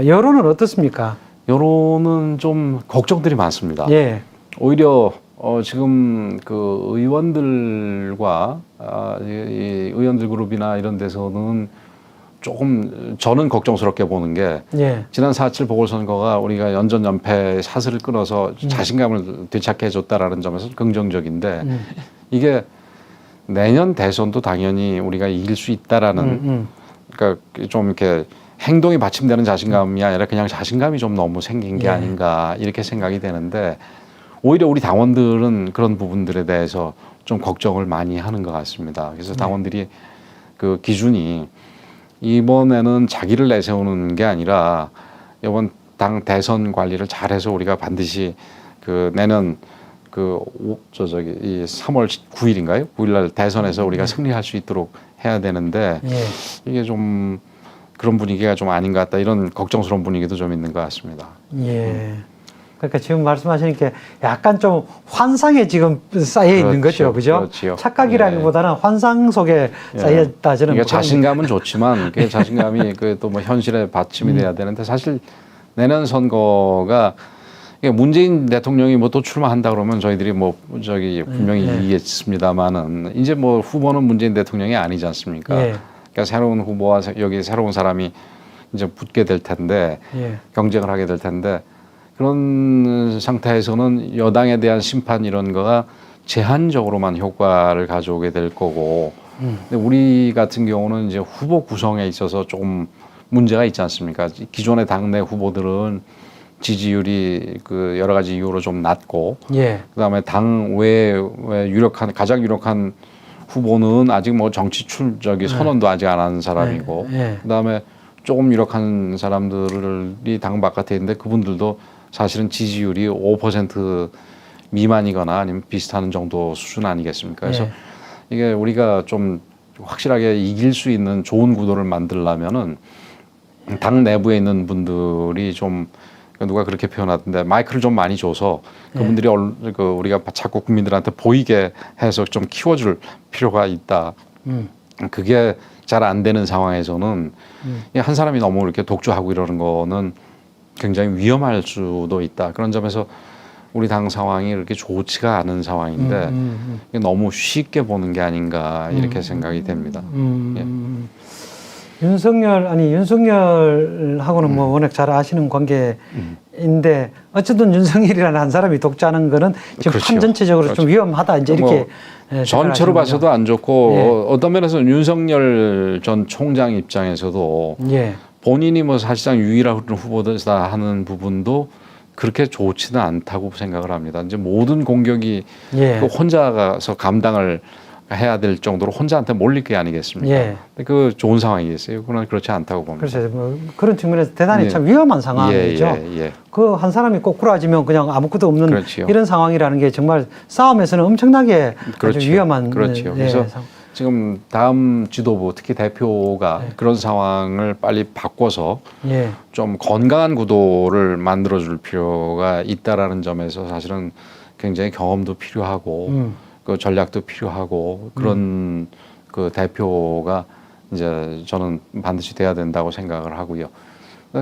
Speaker 1: 여론은 어떻습니까?
Speaker 2: 여론은 좀 걱정들이 많습니다. 오히려 지금 그 의원들과 이 의원들 그룹이나 이런 데서는 조금 저는 걱정스럽게 보는 게 지난 4.7 보궐선거가 우리가 연전연패 사슬을 끊어서 자신감을 되찾게 해줬다라는 점에서 긍정적인데 이게 내년 대선도 당연히 우리가 이길 수 있다라는 그러니까 좀 이렇게 행동이 받침되는 자신감이 아니라 그냥 자신감이 좀 너무 생긴 게 아닌가 이렇게 생각이 되는데 오히려 우리 당원들은 그런 부분들에 대해서 좀 걱정을 많이 하는 것 같습니다. 그래서 당원들이 그 기준이 이번에는 자기를 내세우는 게 아니라 이번 당 대선 관리를 잘해서 우리가 반드시 그 내년 이 3월 9일인가요? 9일날 대선에서 우리가 승리할 수 있도록 해야 되는데 이게 좀 그런 분위기가 좀 아닌 것 같다 이런 걱정스러운 분위기도 좀 있는 것 같습니다.
Speaker 1: 예. 그러니까 지금 말씀하시니까 약간 좀 환상에 지금 쌓여 있는 거죠, 그죠?
Speaker 2: 그렇지요.
Speaker 1: 착각이라기보다는 환상 속에 쌓여 있다 저는.
Speaker 2: 그러니까 자신감은 좋지만 그 자신감이 그 또 뭐 현실에 받침이 돼야 되는데 사실 내년 선거가 문재인 대통령이 뭐 또 출마한다 그러면 저희들이 뭐 분명히 이기겠습니다만은 이제 뭐 후보는 문재인 대통령이 아니지 않습니까? 그러니까 새로운 후보와 여기 새로운 사람이 이제 붙게 될 텐데 경쟁을 하게 될 텐데 그런 상태에서는 여당에 대한 심판 이런 거가 제한적으로만 효과를 가져오게 될 거고 근데 우리 같은 경우는 이제 후보 구성에 있어서 조금 문제가 있지 않습니까? 기존의 당내 후보들은 지지율이 그 여러 가지 이유로 좀 낮고 그다음에 당 외에 가장 유력한 후보는 아직 뭐 정치 선언도 아직 안 한 사람이고 그다음에 조금 유력한 사람들이 당 바깥에 있는데 그분들도 사실은 지지율이 5% 미만이거나 아니면 비슷한 정도 수준 아니겠습니까? 그래서 이게 우리가 좀 확실하게 이길 수 있는 좋은 구도를 만들려면은 당 내부에 있는 분들이 좀 누가 그렇게 표현하던데 마이크를 좀 많이 줘서 그분들이 우리가 자꾸 국민들한테 보이게 해서 좀 키워줄 필요가 있다. 그게 잘 안 되는 상황에서는 한 사람이 너무 이렇게 독주하고 이러는 거는 굉장히 위험할 수도 있다. 그런 점에서 우리 당 상황이 그렇게 좋지가 않은 상황인데 너무 쉽게 보는 게 아닌가 이렇게 생각이 됩니다.
Speaker 1: 윤석열하고는 뭐 워낙 잘 아시는 관계인데 어쨌든 윤석열이라는 한 사람이 독주하는 거는 지금
Speaker 2: 그렇죠.
Speaker 1: 판 전체적으로 좀 위험하다 이제 이렇게
Speaker 2: 전체로 봐서도 안 좋고 어떤 면에서는 윤석열 전 총장 입장에서도 본인이 뭐 사실상 유일한 후보다 하는 부분도 그렇게 좋지는 않다고 생각을 합니다. 이제 모든 공격이 혼자 가서 감당을 해야 될 정도로 혼자한테 몰릴 게 아니겠습니까? 그 좋은 상황이겠어요. 그러나 그렇지 않다고 봅니다.
Speaker 1: 그래서 뭐 그런 측면에서 대단히 참 위험한 상황이죠. 그 한 사람이 꼬꾸라지면 그냥 아무것도 없는 이런 상황이라는 게 정말 싸움에서는 엄청나게 아주 위험한.
Speaker 2: 그래서 지금 다음 지도부 특히 대표가 그런 상황을 빨리 바꿔서 좀 건강한 구도를 만들어줄 필요가 있다라는 점에서 사실은 굉장히 경험도 필요하고 그 전략도 필요하고 그런 그 대표가 이제 저는 반드시 돼야 된다고 생각을 하고요.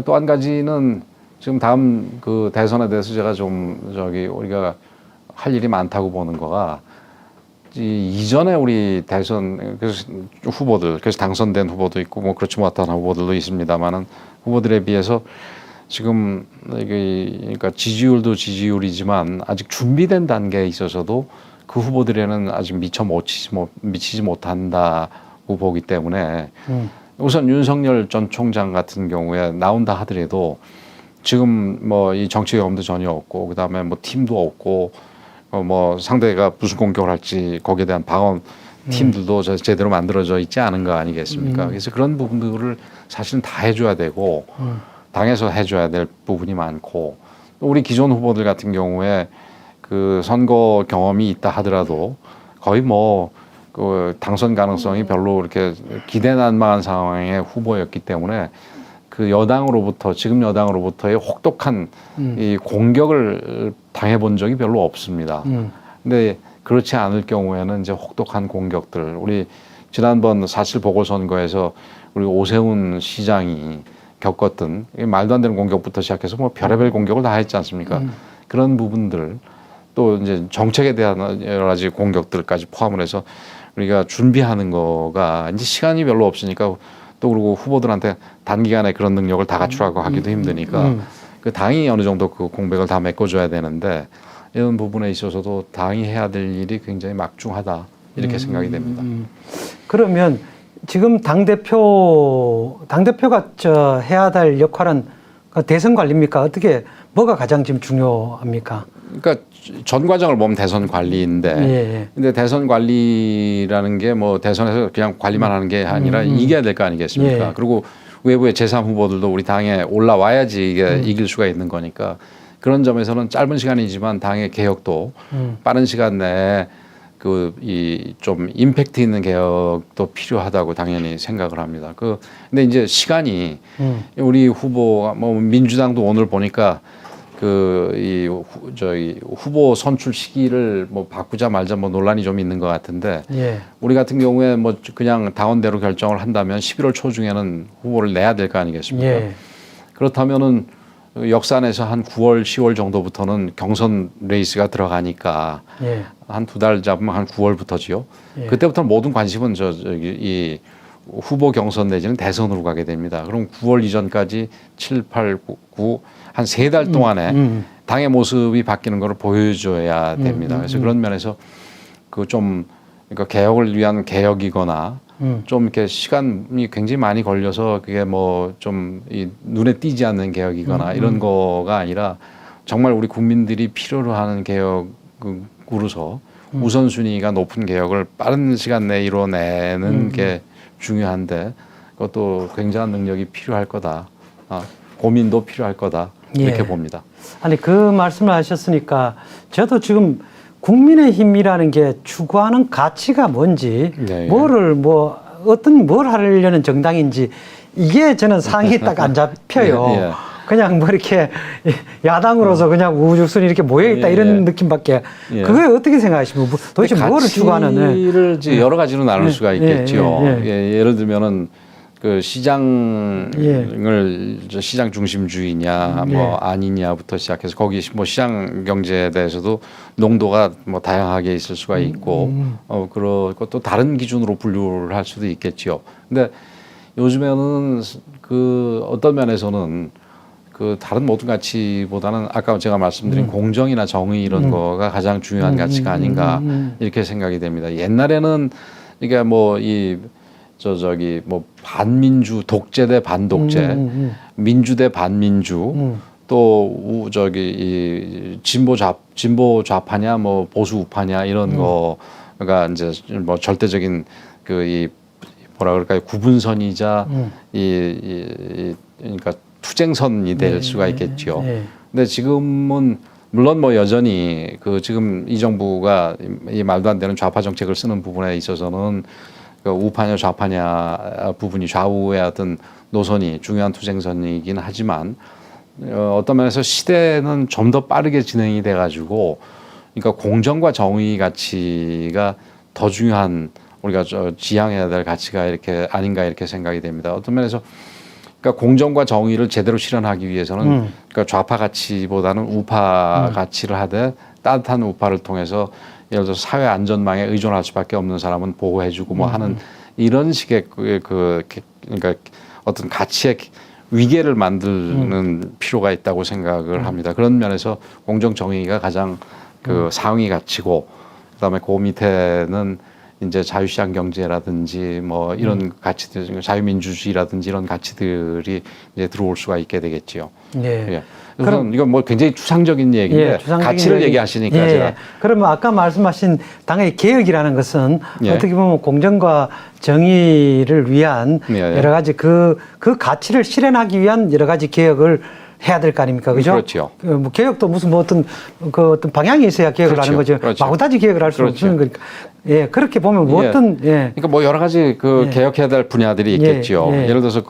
Speaker 2: 또 한 가지는 지금 다음 그 대선에 대해서 제가 좀 우리가 할 일이 많다고 보는 거가 이전에 우리 대선 후보들 그래서 당선된 후보도 있고 뭐 그렇지 못한 후보들도 있습니다만은 후보들에 비해서 지금 그러니까 지지율도 지지율이지만 아직 준비된 단계에 있어서도 그 후보들에는 아직 미치지 못한다고 보기 때문에 우선 윤석열 전 총장 같은 경우에 나온다 하더라도 지금 뭐 이 정치 경험도 전혀 없고 그다음에 뭐 팀도 없고 뭐 상대가 무슨 공격을 할지 거기에 대한 방어 팀들도 제대로 만들어져 있지 않은 거 아니겠습니까? 그래서 그런 부분들을 사실은 다 해줘야 되고 당에서 해줘야 될 부분이 많고 또 우리 기존 후보들 같은 경우에 그 선거 경험이 있다 하더라도 거의 뭐 그 당선 가능성이 별로 이렇게 기대난망한 상황의 후보였기 때문에 그 지금 여당으로부터의 혹독한 이 공격을 당해본 적이 별로 없습니다. 근데 그렇지 않을 경우에는 이제 혹독한 공격들 우리 지난번 사실 보궐선거에서 우리 오세훈 시장이 겪었던 말도 안 되는 공격부터 시작해서 뭐 별의별 공격을 다 했지 않습니까? 그런 부분들 또 이제 정책에 대한 여러 가지 공격들까지 포함을 해서 우리가 준비하는 거가 이제 시간이 별로 없으니까 또 그리고 후보들한테 단기간에 그런 능력을 다 갖추라고 하기도 힘드니까 그 당이 어느 정도 그 공백을 다 메꿔줘야 되는데 이런 부분에 있어서도 당이 해야 될 일이 굉장히 막중하다 이렇게 생각이 됩니다.
Speaker 1: 그러면 지금 당대표가 해야 될 역할은 대선 관리입니까? 어떻게, 뭐가 가장 지금 중요합니까?
Speaker 2: 그러니까 전 과정을 보면 대선 관리인데, 근데 대선 관리라는 게 뭐 대선에서 그냥 관리만 하는 게 아니라 이겨야 될 거 아니겠습니까? 그리고 외부의 제3 후보들도 우리 당에 올라와야지 이게 이길 수가 있는 거니까 그런 점에서는 짧은 시간이지만 당의 개혁도 빠른 시간 내에 좀 임팩트 있는 개혁도 필요하다고 당연히 생각을 합니다. 근데 이제 시간이 우리 후보가 뭐 민주당도 오늘 보니까 후보 선출 시기를 뭐 바꾸자 말자 뭐 논란이 좀 있는 것 같은데 우리 같은 경우에 뭐 그냥 당원대로 결정을 한다면 11월 초 중에는 후보를 내야 될 거 아니겠습니까? 그렇다면은 역산에서 한 9월, 10월 정도부터는 경선 레이스가 들어가니까 한 2달 잡으면 한 9월부터지요. 그때부터 모든 관심은 이 후보 경선 내지는 대선으로 가게 됩니다. 그럼 9월 이전까지 7, 8, 9 한 3달 동안에 당의 모습이 바뀌는 걸 보여줘야 됩니다. 그래서 그런 면에서 그러니까 개혁을 위한 개혁이거나 좀 이렇게 시간이 굉장히 많이 걸려서 그게 뭐 좀 눈에 띄지 않는 개혁이거나 이런 거가 아니라 정말 우리 국민들이 필요로 하는 개혁으로서 우선순위가 높은 개혁을 빠른 시간 내에 이뤄내는 게 중요한데 그것도 굉장한 능력이 필요할 거다. 고민도 필요할 거다. 이렇게 봅니다.
Speaker 1: 아니 그 말씀을 하셨으니까 저도 지금 국민의힘이라는 게 추구하는 가치가 뭔지 뭘 하려는 정당인지 이게 저는 상이 딱 안 잡혀요. 그냥 뭐 이렇게 야당으로서 그냥 우후죽순이 이렇게 모여있다 이런 느낌밖에. 그거에 어떻게 생각하십니까? 도대체 뭐를 추구하는?
Speaker 2: 가치를 여러 가지로 나눌 수가 있겠죠. 예를 들면은 시장 중심주의냐 뭐 아니냐부터 시작해서 거기 뭐 시장 경제에 대해서도 농도가 뭐 다양하게 있을 수가 있고 그리고 또 다른 기준으로 분류를 할 수도 있겠죠. 근데 요즘에는 어떤 면에서는 다른 모든 가치보다는 아까 제가 말씀드린 공정이나 정의 이런 거가 가장 중요한 가치가 아닌가 이렇게 생각이 됩니다. 옛날에는 이게 뭐 뭐 반민주, 독재 대 반독재, 민주 대 반민주, 또 진보 좌파냐, 뭐 보수 우파냐 이런 거가 이제 뭐 절대적인 뭐라 그럴까요 구분선이자 그러니까 투쟁선이 될 수가 있겠죠. 근데 지금은 물론 뭐 여전히 지금 이 정부가 이 말도 안 되는 좌파 정책을 쓰는 부분에 있어서는 우파냐 좌파냐 부분이 좌우의 어떤 노선이 중요한 투쟁선이긴 하지만 어떤 면에서 시대는 좀 더 빠르게 진행이 돼가지고 그러니까 공정과 정의 가치가 더 중요한 우리가 지향해야 될 가치가 아닌가 이렇게 생각이 됩니다. 어떤 면에서 그러니까 공정과 정의를 제대로 실현하기 위해서는 그러니까 좌파 가치보다는 우파 가치를 하되 따뜻한 우파를 통해서 예를 들어서 사회 안전망에 의존할 수밖에 없는 사람은 보호해주고 뭐 하는 이런 식의 그러니까 어떤 가치의 위계를 만드는 필요가 있다고 생각을 합니다. 그런 면에서 공정 정의가 가장 상위 가치고 그다음에 그 밑에는 이제 자유시장 경제라든지 뭐 이런 가치들, 자유민주주의라든지 이런 가치들이 이제 들어올 수가 있게 되겠지요. 그럼 이건 뭐 굉장히 추상적인 얘기인데 가치를 얘기하시니까 제가
Speaker 1: 그러면 아까 말씀하신 당의 개혁이라는 것은 어떻게 보면 공정과 정의를 위한 여러 가지 그 가치를 실현하기 위한 여러 가지 개혁을 해야 될 거 아닙니까? 그죠?
Speaker 2: 그렇죠.
Speaker 1: 뭐 개혁도 무슨 뭐 어떤 방향이 있어야 개혁을 하는 거죠. 마구다지 개혁을 할 수 없는 거니까. 그렇게 보면 뭐 어떤,
Speaker 2: 그러니까 뭐 여러 가지 개혁해야 될 분야들이 있겠죠. 예를 들어서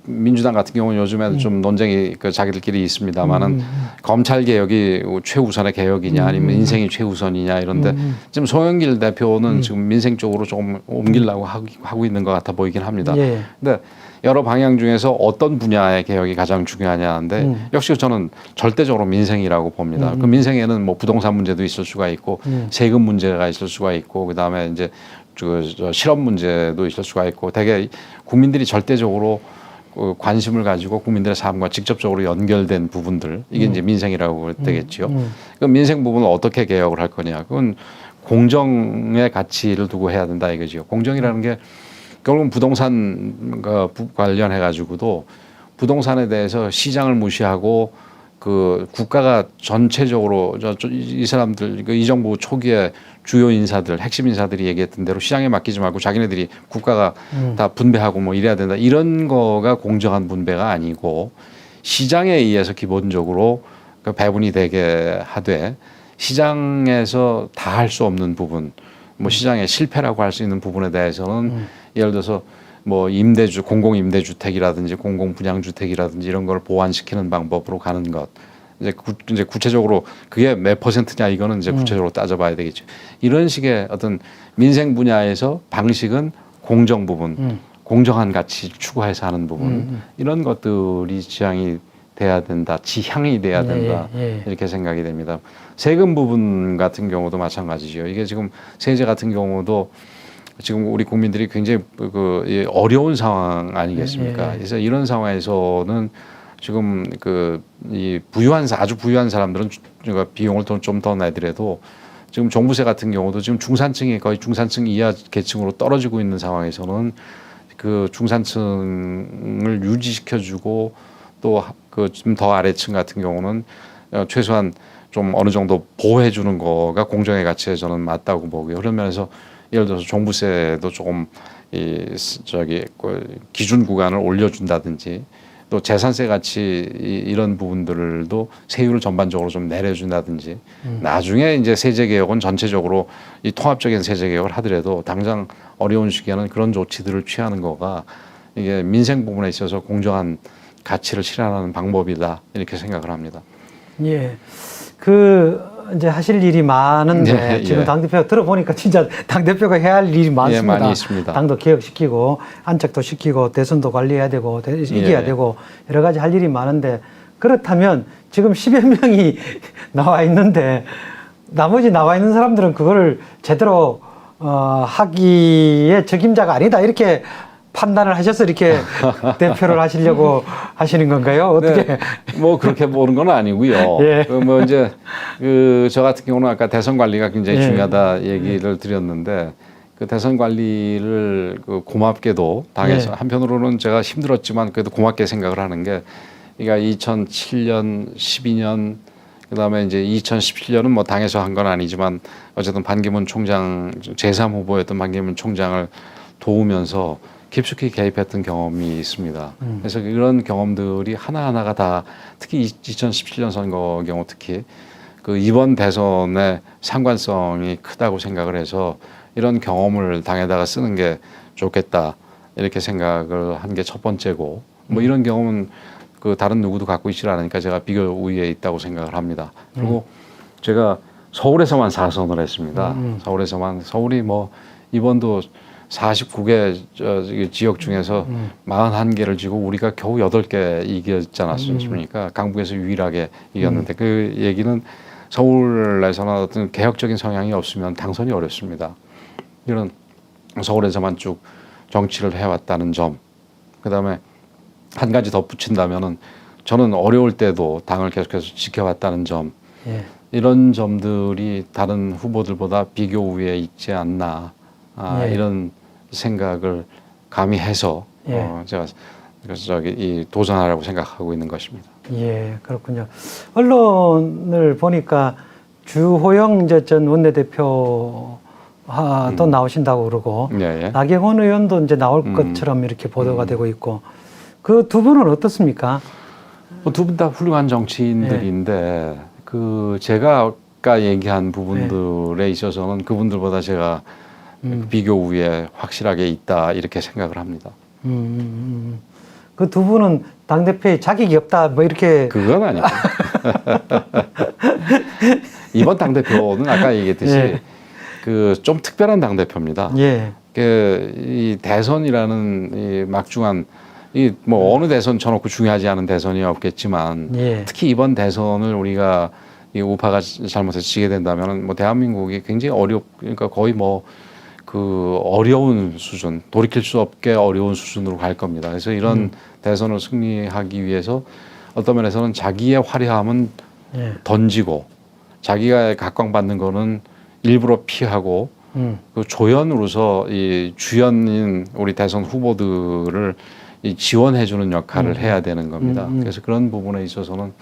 Speaker 2: 민주당 같은 경우는 요즘에도 좀 논쟁이 자기들끼리 있습니다만은 검찰 개혁이 최우선의 개혁이냐 아니면 민생이 최우선이냐 이런데 지금 송영길 대표는 지금 민생 쪽으로 조금 옮기려고 하고 있는 것 같아 보이긴 합니다. 근데 여러 방향 중에서 어떤 분야의 개혁이 가장 중요하냐는데 역시 저는 절대적으로 민생이라고 봅니다. 그 민생에는 뭐 부동산 문제도 있을 수가 있고 세금 문제가 있을 수가 있고 그다음에 이제 실업 문제도 있을 수가 있고 되게 국민들이 절대적으로 관심을 가지고 국민들의 삶과 직접적으로 연결된 부분들 이게 이제 민생이라고 되겠죠. 그 민생 부분을 어떻게 개혁을 할 거냐? 그건 공정의 가치를 두고 해야 된다 이거죠. 공정이라는 게 결국은 부동산 관련해 가지고도 부동산에 대해서 시장을 무시하고 그 국가가 전체적으로 이 사람들 이 정부 초기에 주요 인사들 핵심 인사들이 얘기했던 대로 시장에 맡기지 말고 자기네들이 국가가 다 분배하고 뭐 이래야 된다 이런 거가 공정한 분배가 아니고 시장에 의해서 기본적으로 그 배분이 되게 하되 시장에서 다 할 수 없는 부분 뭐 시장의 실패라고 할 수 있는 부분에 대해서는 예를 들어서 뭐 임대주 공공 임대주택이라든지 공공 분양주택이라든지 이런 걸 보완시키는 방법으로 가는 것 이제 구체적으로 그게 몇 퍼센트냐 이거는 이제 구체적으로 따져봐야 되겠죠. 이런 식의 어떤 민생 분야에서 방식은 공정 부분, 공정한 가치 추구해서 하는 부분 이런 것들이 지향이 돼야 된다, 지향이 돼야 된다 이렇게 생각이 됩니다. 세금 부분 같은 경우도 마찬가지죠. 이게 지금 세제 같은 경우도 지금 우리 국민들이 굉장히 어려운 상황 아니겠습니까? 그래서 이런 상황에서는 지금 이 아주 부유한 사람들은 비용을 좀 더 내더라도 지금 종부세 같은 경우도 지금 중산층이 거의 중산층 이하 계층으로 떨어지고 있는 상황에서는 그 중산층을 유지시켜주고 또 그 좀 더 아래층 같은 경우는 최소한 좀 어느 정도 보호해주는 거가 공정의 가치에 저는 맞다고 보고요. 그런 면에서 예를 들어서 종부세도 조금 기준 구간을 올려준다든지 또 재산세 같이 이런 부분들도 세율을 전반적으로 좀 내려준다든지 나중에 이제 세제 개혁은 전체적으로 이 통합적인 세제 개혁을 하더라도 당장 어려운 시기에는 그런 조치들을 취하는 거가 이게 민생 부분에 있어서 공정한 가치를 실현하는 방법이다 이렇게 생각을 합니다.
Speaker 1: 예, 이제 하실 일이 많은데 지금 당대표가 들어보니까 진짜 당대표가 해야 할 일이 많습니다.
Speaker 2: 많이 있습니다.
Speaker 1: 당도 개혁시키고 안착도 시키고 대선도 관리해야 되고 이겨야 되고 여러 가지 할 일이 많은데 그렇다면 지금 10여 명이 나와 있는데 나머지 나와 있는 사람들은 그거를 제대로 하기에 적임자가 아니다 이렇게 판단을 하셔서 이렇게 대표를 하시려고 하시는 건가요? 어떻게?
Speaker 2: 네, 뭐 그렇게 보는 건 아니고요. 뭐 이제 저 같은 경우는 아까 대선 관리가 굉장히 중요하다 얘기를 드렸는데 그 대선 관리를 고맙게도 당해서 한편으로는 제가 힘들었지만 그래도 고맙게 생각을 하는 게 그러니까 2007년, 12년 그다음에 이제 2017년은 뭐 당에서 한 건 아니지만 어쨌든 반기문 총장 제3 후보였던 반기문 총장을 도우면서 깊숙이 개입했던 경험이 있습니다. 그래서 이런 경험들이 하나하나가 다 특히 2017년 선거 경우 특히 그 이번 대선의 상관성이 크다고 생각을 해서 이런 경험을 당에다가 쓰는 게 좋겠다 이렇게 생각을 한 게 첫 번째고 뭐 이런 경험은 그 다른 누구도 갖고 있지 않으니까 제가 비교 우위에 있다고 생각을 합니다. 그리고 제가 서울에서만 4선을 했습니다. 서울이 뭐 이번도 49개 지역 중에서 41개를 지고 우리가 겨우 8개 이겼지 않았습니까? 강북에서 유일하게 이겼는데 그 얘기는 서울에서는 어떤 개혁적인 성향이 없으면 당선이 어렵습니다. 이런 서울에서만 쭉 정치를 해왔다는 점, 그다음에 한 가지 덧붙인다면은 저는 어려울 때도 당을 계속해서 지켜왔다는 점, 이런 점들이 다른 후보들보다 비교 우위에 있지 않나. 이런 생각을 가미해서 제가 도전하라고 생각하고 있는 것입니다.
Speaker 1: 예, 그렇군요. 언론을 보니까 주호영 전 원내대표 또 나오신다고 그러고 나경원 의원도 이제 나올 것처럼 이렇게 보도가 되고 있고 그 두 분은 어떻습니까?
Speaker 2: 두 분 다 훌륭한 정치인들인데 제가 아까 얘기한 부분들에 있어서는 그분들보다 제가 비교 우위에 확실하게 있다 이렇게 생각을 합니다.
Speaker 1: 그 두 분은 당대표에 자격이 없다 뭐 이렇게
Speaker 2: 그건 아니고 이번 당대표는 아까 얘기했듯이 좀 특별한 당대표입니다. 이 대선이라는 이 막중한 뭐 어느 대선 쳐놓고 중요하지 않은 대선이 없겠지만 특히 이번 대선을 우리가 이 우파가 잘못해서 지게 된다면 뭐 대한민국이 굉장히 그러니까 거의 뭐 어려운 수준, 돌이킬 수 없게 어려운 수준으로 갈 겁니다. 그래서 이런 대선을 승리하기 위해서 어떤 면에서는 자기의 화려함은 던지고 자기가 각광받는 거는 일부러 피하고 그 조연으로서 이 주연인 우리 대선 후보들을 이 지원해주는 역할을 해야 되는 겁니다. 그래서 그런 부분에 있어서는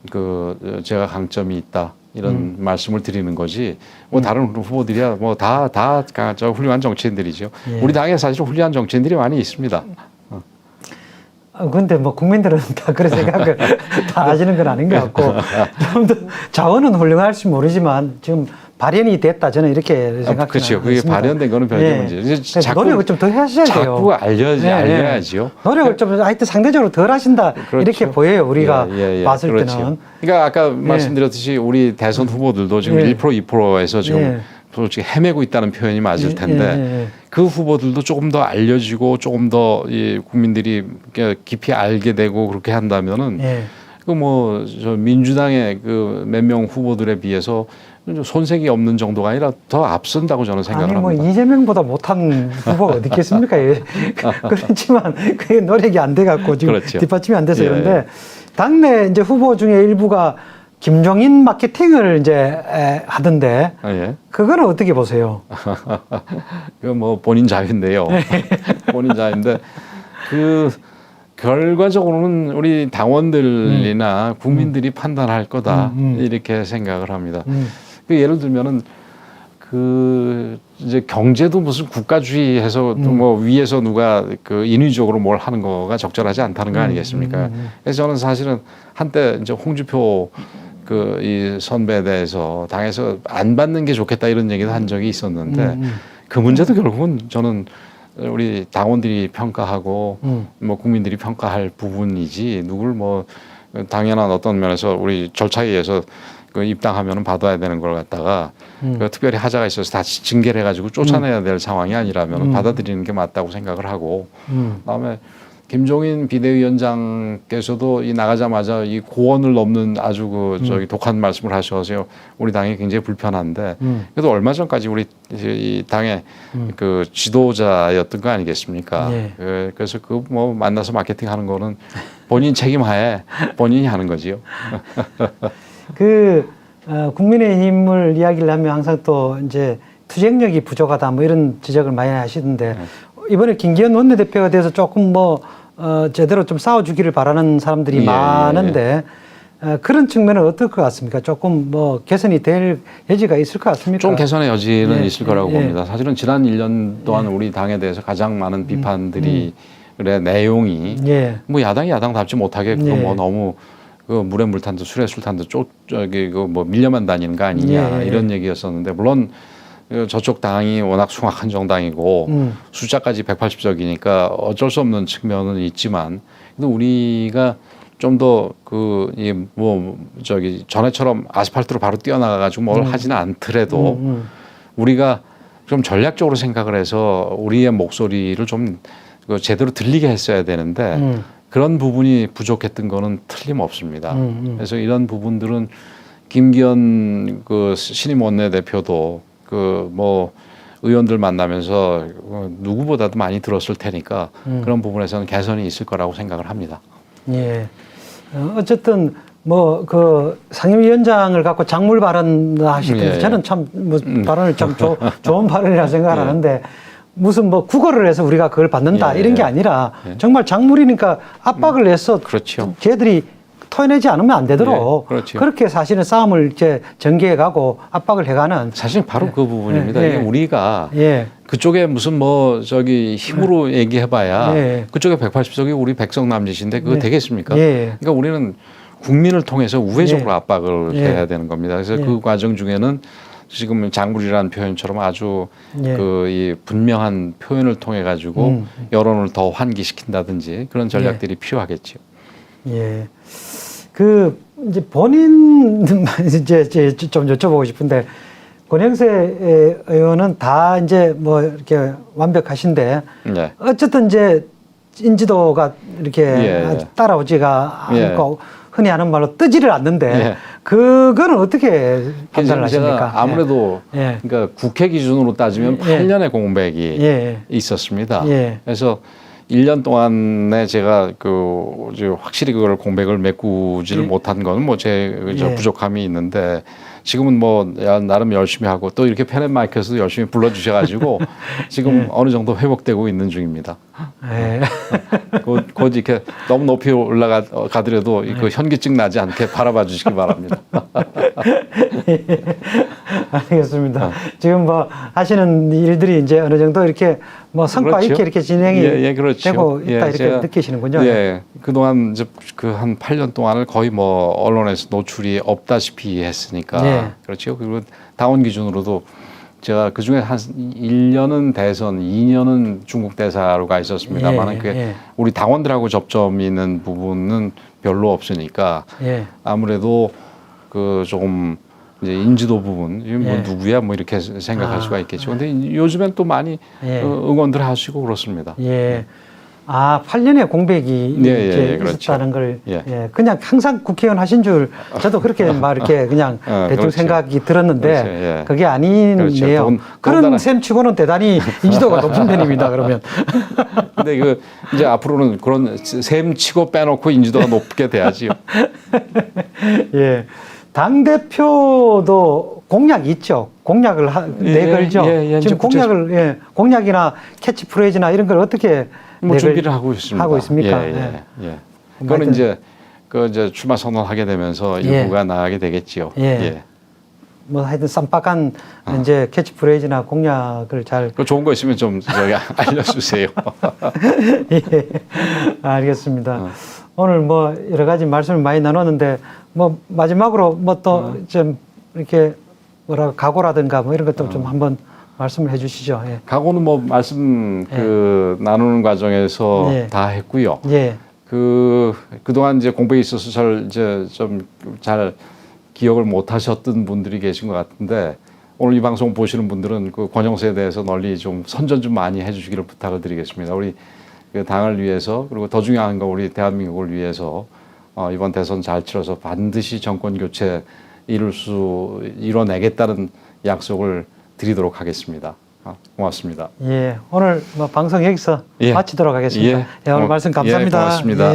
Speaker 2: 그 제가 강점이 있다 이런 말씀을 드리는 거지. 뭐 다른 후보들이야 뭐 다 저 훌륭한 정치인들이죠.
Speaker 1: 예.
Speaker 2: 우리 당에 사실 훌륭한 정치인들이 많이 있습니다.
Speaker 1: 근데 뭐 국민들은 다 그런 생각을 다 하시는 건 아닌 것 같고 좀 더 자원은 훌륭할지 모르지만 지금 발현이 됐다 저는 이렇게 생각합니다.
Speaker 2: 그렇죠. 그게 발현된 거는 별개 문제.
Speaker 1: 자꾸 노력을 좀 더 하셔야 돼요.
Speaker 2: 자꾸 알려야지요.
Speaker 1: 노력을 좀 하여튼 상대적으로 덜 하신다
Speaker 2: 그렇죠.
Speaker 1: 이렇게 보여요. 우리가 봤을
Speaker 2: 그렇죠.
Speaker 1: 때는.
Speaker 2: 그러니까 아까 말씀드렸듯이 우리 대선 후보들도 지금 1% 2%에서 지금 솔직히 헤매고 있다는 표현이 맞을 텐데 그 후보들도 조금 더 알려지고 조금 더 이 국민들이 깊이 알게 되고 그렇게 한다면은 그 뭐 저 민주당의 그 몇 명 후보들에 비해서 손색이 없는 정도가 아니라 더 앞선다고 저는 생각을 합니다.
Speaker 1: 아니 뭐 이재명보다 못한 후보가 어디 있겠습니까? 그렇지만 그게 노력이 안 돼 갖고 지금
Speaker 2: 그렇죠.
Speaker 1: 뒷받침이 안 돼서 그런데 당내 이제 후보 중에 일부가 김종인 마케팅을 이제 하던데 그거는 어떻게 보세요?
Speaker 2: 그 뭐 본인 자유인데요. 본인 자유인데 그 결과적으로는 우리 당원들이나 국민들이 판단할 거다 이렇게 생각을 합니다. 그 예를 들면은 그 이제 경제도 무슨 국가주의해서 뭐 위에서 누가 그 인위적으로 뭘 하는 거가 적절하지 않다는 거 아니겠습니까? 그래서 저는 사실은 한때 이제 홍준표 그 이 선배에 대해서 당에서 안 받는 게 좋겠다 이런 얘기도 한 적이 있었는데 그 문제도 결국은 저는 우리 당원들이 평가하고 뭐 국민들이 평가할 부분이지 누굴 뭐 당연한 어떤 면에서 우리 절차에 의해서 그 입당하면은 받아야 되는 걸 갖다가 그 특별히 하자가 있어서 다시 징계를 해가지고 쫓아내야 될 상황이 아니라면 받아들이는 게 맞다고 생각을 하고 그다음에 김종인 비대위원장께서도 이 나가자마자 이 고언을 넘는 아주 그 저기 독한 말씀을 하셔서 우리 당이 굉장히 불편한데 그래도 얼마 전까지 우리 이 당의 그 지도자였던 거 아니겠습니까? 그래서 그 뭐 만나서 마케팅하는 거는 본인 책임하에 본인이 하는 거지요.
Speaker 1: 국민의힘을 이야기를 하면 항상 또 이제 투쟁력이 부족하다 뭐 이런 지적을 많이 하시던데 이번에 김기현 원내대표가 돼서 조금 제대로 좀 싸워주기를 바라는 사람들이 많은데 그런 측면은 어떨 것 같습니까? 조금 개선이 될 여지가 있을 것 같습니까?
Speaker 2: 좀 개선의 여지는 있을 거라고 봅니다. 사실은 지난 1년 동안 우리 당에 대해서 가장 많은 비판들이 내용이 뭐 야당이 야당답지 못하게 그거 뭐 너무 그 물에 물 탄 듯 술에 술 탄 듯 뭐 밀려만 다니는 거 아니냐 이런 얘기였었는데 물론 저쪽 당이 워낙 숭악한 정당이고 숫자까지 180석이니까 어쩔 수 없는 측면은 있지만 근데 우리가 좀 더 전에처럼 아스팔트로 바로 뛰어나가가지고 뭘 하지는 않더라도 우리가 좀 전략적으로 생각을 해서 우리의 목소리를 좀 제대로 들리게 했어야 되는데 그런 부분이 부족했던 거는 틀림없습니다. 그래서 이런 부분들은 김기현 신임 원내대표도 의원들 만나면서 누구보다도 많이 들었을 테니까 그런 부분에서는 개선이 있을 거라고 생각을 합니다.
Speaker 1: 예. 어쨌든 상임위원장을 갖고 작물 발언 하실 때 저는 참 발언을 참 좋은 발언이라 생각을 하는데 무슨 국어를 해서 우리가 그걸 받는다 이런 게 아니라 정말 작물이니까 압박을 해서 걔들이 토해내지 않으면 안 되도록 그렇게 사실은 싸움을 이제 전개해가고 압박을 해가는
Speaker 2: 사실 바로 그 부분입니다. 이게 우리가 그쪽에 무슨 힘으로 얘기해봐야 그쪽에 180석이 우리 백성 남짓인데 그거 되겠습니까? 그러니까 우리는 국민을 통해서 우회적으로 압박을 해야 되는 겁니다. 그래서 그 과정 중에는 지금 작물이라는 표현처럼 아주 이 분명한 표현을 통해 가지고 여론을 더 환기시킨다든지 그런 전략들이 필요하겠죠.
Speaker 1: 예. 이제 본인 이제 좀 여쭤보고 싶은데 권영세 의원은 다 이제 이렇게 완벽하신데 어쨌든 이제 인지도가 이렇게 따라오지가 않고 흔히 하는 말로 뜨지를 않는데 그거는 어떻게 판단을 하십니까?
Speaker 2: 제가 아무래도 그러니까 국회 기준으로 따지면 8년의 공백이 있었습니다. 그래서 1년 동안에 제가 확실히 그걸 공백을 메꾸지를 못한 건 제 부족함이 있는데 지금은 뭐 나름 열심히 하고 또 이렇게 펜앤마이크에서도 열심히 불러주셔가지고 지금 어느 정도 회복되고 있는 중입니다. 곧 이렇게 너무 높이 올라가더라도 그 현기증 나지 않게 바라봐 주시기 바랍니다.
Speaker 1: 알겠습니다. 지금 뭐 하시는 일들이 이제 어느 정도 이렇게 뭐 성과
Speaker 2: 그렇죠.
Speaker 1: 있게 이렇게 진행이
Speaker 2: 그렇죠.
Speaker 1: 되고 있다 이렇게 느끼시는군요.
Speaker 2: 그동안 이제 그 한 8년 동안을 거의 뭐 언론에서 노출이 없다시피 했으니까 그렇죠. 그리고 당원 기준으로도 제가 그 중에 한 1년은 대선, 2년은 중국 대사로 가 있었습니다만 그게 우리 당원들하고 접점이 있는 부분은 별로 없으니까 아무래도 그 조금 이제 인지도 부분, 뭐 누구야 뭐 이렇게 생각할 수가 있겠죠. 근데 요즘엔 또 많이 응원들 하시고 그렇습니다.
Speaker 1: 8년의 공백이 이제
Speaker 2: 그렇죠.
Speaker 1: 있었다는 걸 그냥 항상 국회의원 하신 줄 저도 그렇게 막 이렇게 그냥 대충
Speaker 2: 그렇죠.
Speaker 1: 생각이 들었는데
Speaker 2: 그렇죠.
Speaker 1: 그게 아니네요.
Speaker 2: 그렇죠.
Speaker 1: 그런 셈치고는 대단히 인지도가 높은 편입니다. 그러면.
Speaker 2: 근데 그 이제 앞으로는 그런 셈 치고 빼놓고 인지도가 높게 돼야지요.
Speaker 1: 당 대표도 공약이 있죠. 공약을 내걸죠. 지금 공약을 공약이나 캐치프레이즈나 이런 걸 어떻게
Speaker 2: 뭐 준비를 하고 있습니다.
Speaker 1: 하고 있습니까?
Speaker 2: 그거는 이제 출마 선언하게 되면서 일부가 나가게 되겠지요.
Speaker 1: 뭐 하여튼 쌈박한 이제 캐치프레이즈나 공약을 잘.
Speaker 2: 좋은 거 있으면 좀 저기 알려주세요.
Speaker 1: 알겠습니다. 오늘 뭐 여러 가지 말씀을 많이 나눴는데 뭐 마지막으로 뭐 또 좀 이렇게 뭐라 각오라든가 뭐 이런 것도 좀 한번 말씀을 해주시죠.
Speaker 2: 각오는 뭐 말씀 나누는 과정에서 다 했고요. 그동안 이제 공부에 있어서 잘 기억을 못 하셨던 분들이 계신 것 같은데 오늘 이 방송 보시는 분들은 그 권영세에 대해서 널리 좀 선전 좀 많이 해주시기를 부탁을 드리겠습니다. 우리 그 당을 위해서 그리고 더 중요한 건 우리 대한민국을 위해서 이번 대선 잘 치러서 반드시 정권 교체 이뤄내겠다는 약속을 드리도록 하겠습니다. 고맙습니다.
Speaker 1: 오늘 뭐 방송 여기서 마치도록 하겠습니다. 오늘 말씀 감사합니다.
Speaker 2: 고맙습니다.